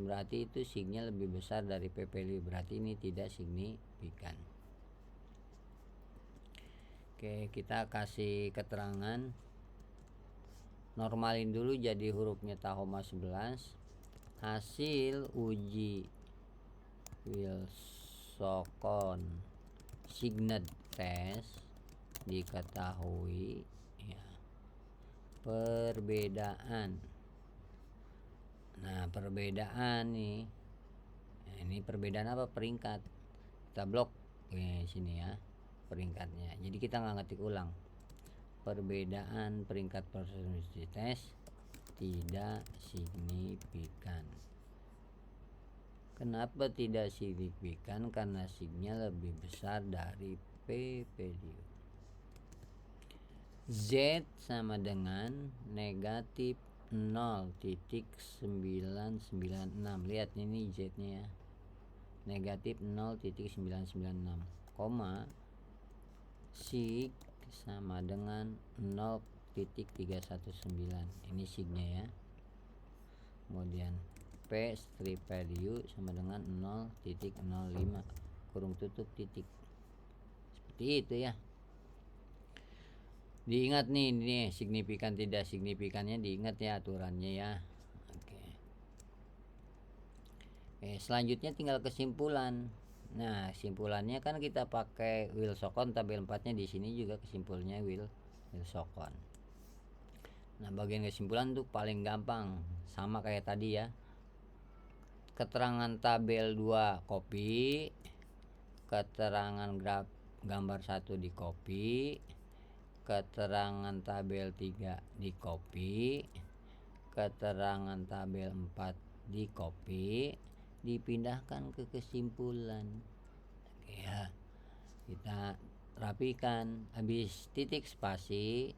berarti itu signya lebih besar dari P value, berarti ini tidak signifikan. Oke, kita kasih keterangan, normalin dulu jadi hurufnya Tahoma 11. Hasil uji Wilsocon signet test diketahui ya, perbedaan. Nah, perbedaan nih, nah, ini perbedaan apa? Peringkat. Kita blok sini ya peringkatnya, jadi kita nggak ngetik ulang. Perbedaan peringkat personality test tidak signifikan. Kenapa tidak signifikan? Karena signya lebih besar dari P value. Z sama dengan negatif 0.996. Lihat ini Z nya ya, negatif 0.996, sig sama dengan 0.319. Ini signya ya. Kemudian P strip value sama dengan 0.05 kurung tutup titik. Seperti itu ya. Diingat nih signifikan tidak signifikannya, diingat ya aturannya ya. Oke, selanjutnya tinggal kesimpulan. Nah, kesimpulannya kan kita pakai Wilsocon, tabel 4-nya di sini juga kesimpulannya Wilsocon. Nah, bagian kesimpulan tuh paling gampang, sama kayak tadi ya. Keterangan tabel 2 copy, keterangan gambar 1 di copy, keterangan tabel 3 di copy, keterangan tabel 4 di copy, dipindahkan ke kesimpulan. Ya, kita rapikan. Habis titik spasi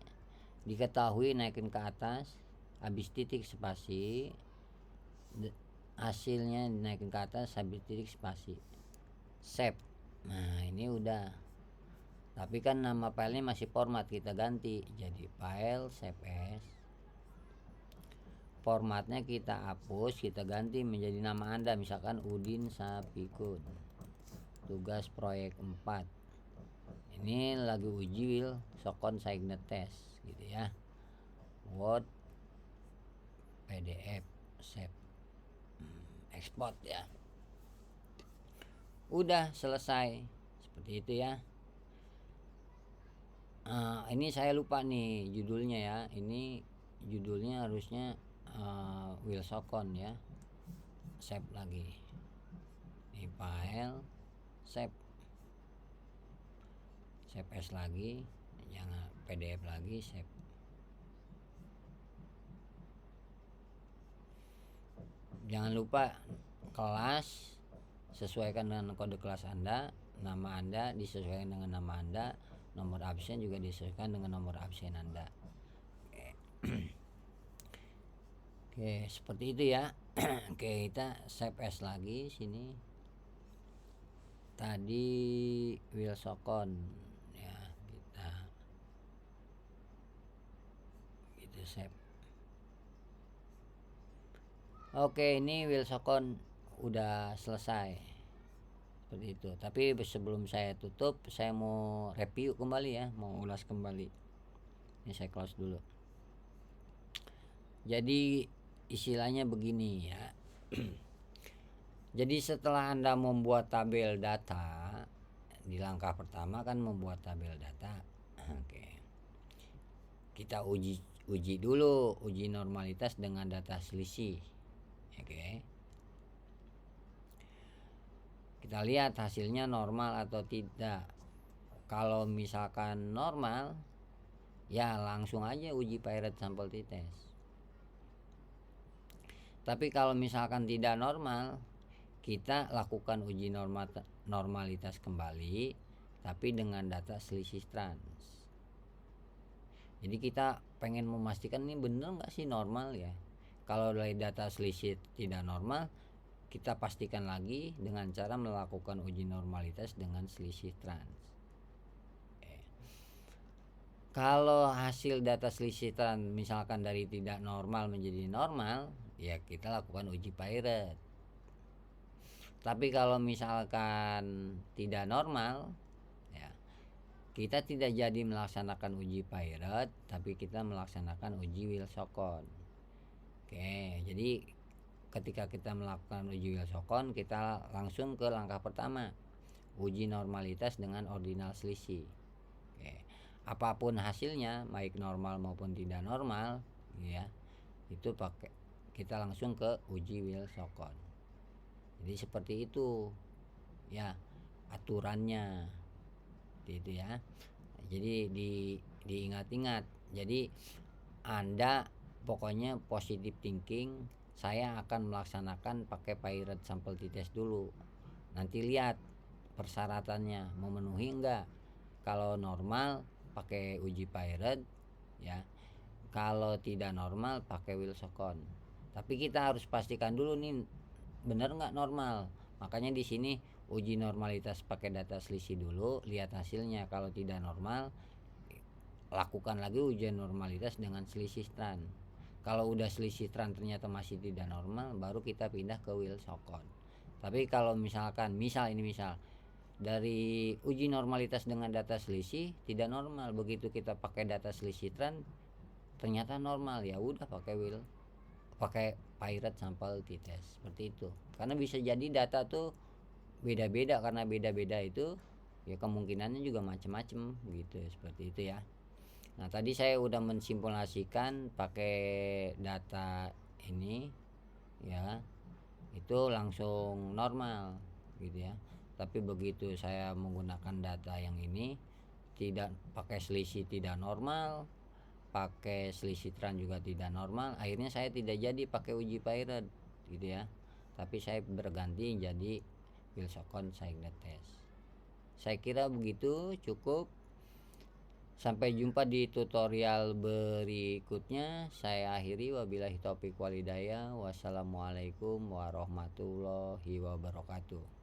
diketahui naikin ke atas, habis titik spasi hasilnya naikin ke atas, habis titik spasi save. Nah ini udah, tapi kan nama filenya masih format, kita ganti jadi file save as. Formatnya kita hapus, kita ganti menjadi nama Anda, misalkan Udin Sapikun, tugas proyek 4. Ini lagi uji Wilsokon Signet Test gitu ya. Word, PDF, save, export ya. Udah selesai seperti itu ya. Ini saya lupa nih judulnya ya. Ini judulnya harusnya Wilsokon ya. Save lagi. Ini file, save as lagi, jangan PDF lagi, save. Jangan lupa kelas sesuaikan dengan kode kelas Anda, nama Anda disesuaikan dengan nama Anda, nomor absen juga disesuaikan dengan nomor absen Anda. Oke, seperti itu ya. Oke, kita save as lagi sini. Tadi Wilsokon ya, kita save. Oke, ini Wilsokon udah selesai seperti itu. Tapi sebelum saya tutup, saya mau review kembali ya, mau ulas kembali. Ini saya close dulu. Jadi istilahnya begini ya. Jadi setelah Anda membuat tabel data, di langkah pertama kan membuat tabel data. Oke. Kita uji dulu, uji normalitas dengan data selisih. Oke. Kita lihat hasilnya normal atau tidak. Kalau misalkan normal, ya langsung aja uji Pirate Sample T-Test. Tapi kalau misalkan tidak normal, kita lakukan uji normalitas kembali, tapi dengan data selisih trans. Jadi kita pengen memastikan ini benar nggak sih normal ya. Kalau dari data selisih tidak normal, kita pastikan lagi dengan cara melakukan uji normalitas dengan selisih trans. Kalau hasil data selisih trans misalkan dari tidak normal menjadi normal, ya kita lakukan uji Pirate. Tapi kalau misalkan tidak normal, ya kita tidak jadi melaksanakan uji Pirate, tapi kita melaksanakan uji Wilsokon. Oke, jadi ketika kita melakukan uji Wilsokon, kita langsung ke langkah pertama, uji normalitas dengan ordinal selisih. Oke, apapun hasilnya, baik normal maupun tidak normal, ya, itu kita langsung ke uji Wilsokon. Jadi seperti itu, ya, aturannya, itu ya. Jadi diingat-ingat. Jadi Anda pokoknya positive thinking. Saya akan melaksanakan pakai Pirate Sample T-Test dulu. Nanti lihat persyaratannya memenuhi enggak. Kalau normal pakai uji Pirate ya. Kalau tidak normal pakai Wilsokon. Tapi kita harus pastikan dulu nih benar enggak normal. Makanya di sini uji normalitas pakai data selisih dulu, lihat hasilnya. Kalau tidak normal, lakukan lagi ujian normalitas dengan selisih trans. Kalau udah selisih trans ternyata masih tidak normal, baru kita pindah ke Wilsokon. Tapi kalau misal dari uji normalitas dengan data selisih tidak normal, begitu kita pakai data selisih trans ternyata normal, ya udah pakai Pirate Sample T-Test seperti itu. Karena bisa jadi data tuh beda-beda, karena beda-beda itu ya kemungkinannya juga macam-macam gitu, seperti itu ya. Nah, tadi saya udah mensimulasikan pakai data ini ya, itu langsung normal gitu ya. Tapi begitu saya menggunakan data yang ini, tidak pakai selisih tidak normal, pakai selisih juga tidak normal, akhirnya saya tidak jadi pakai uji Pilot gitu ya. Tapi saya berganti jadi Wilsonson Cycler Test. Saya kira begitu cukup. Sampai jumpa di tutorial berikutnya. Saya akhiri, wabillahi taufik walhidayah. Wassalamualaikum warahmatullahi wabarakatuh.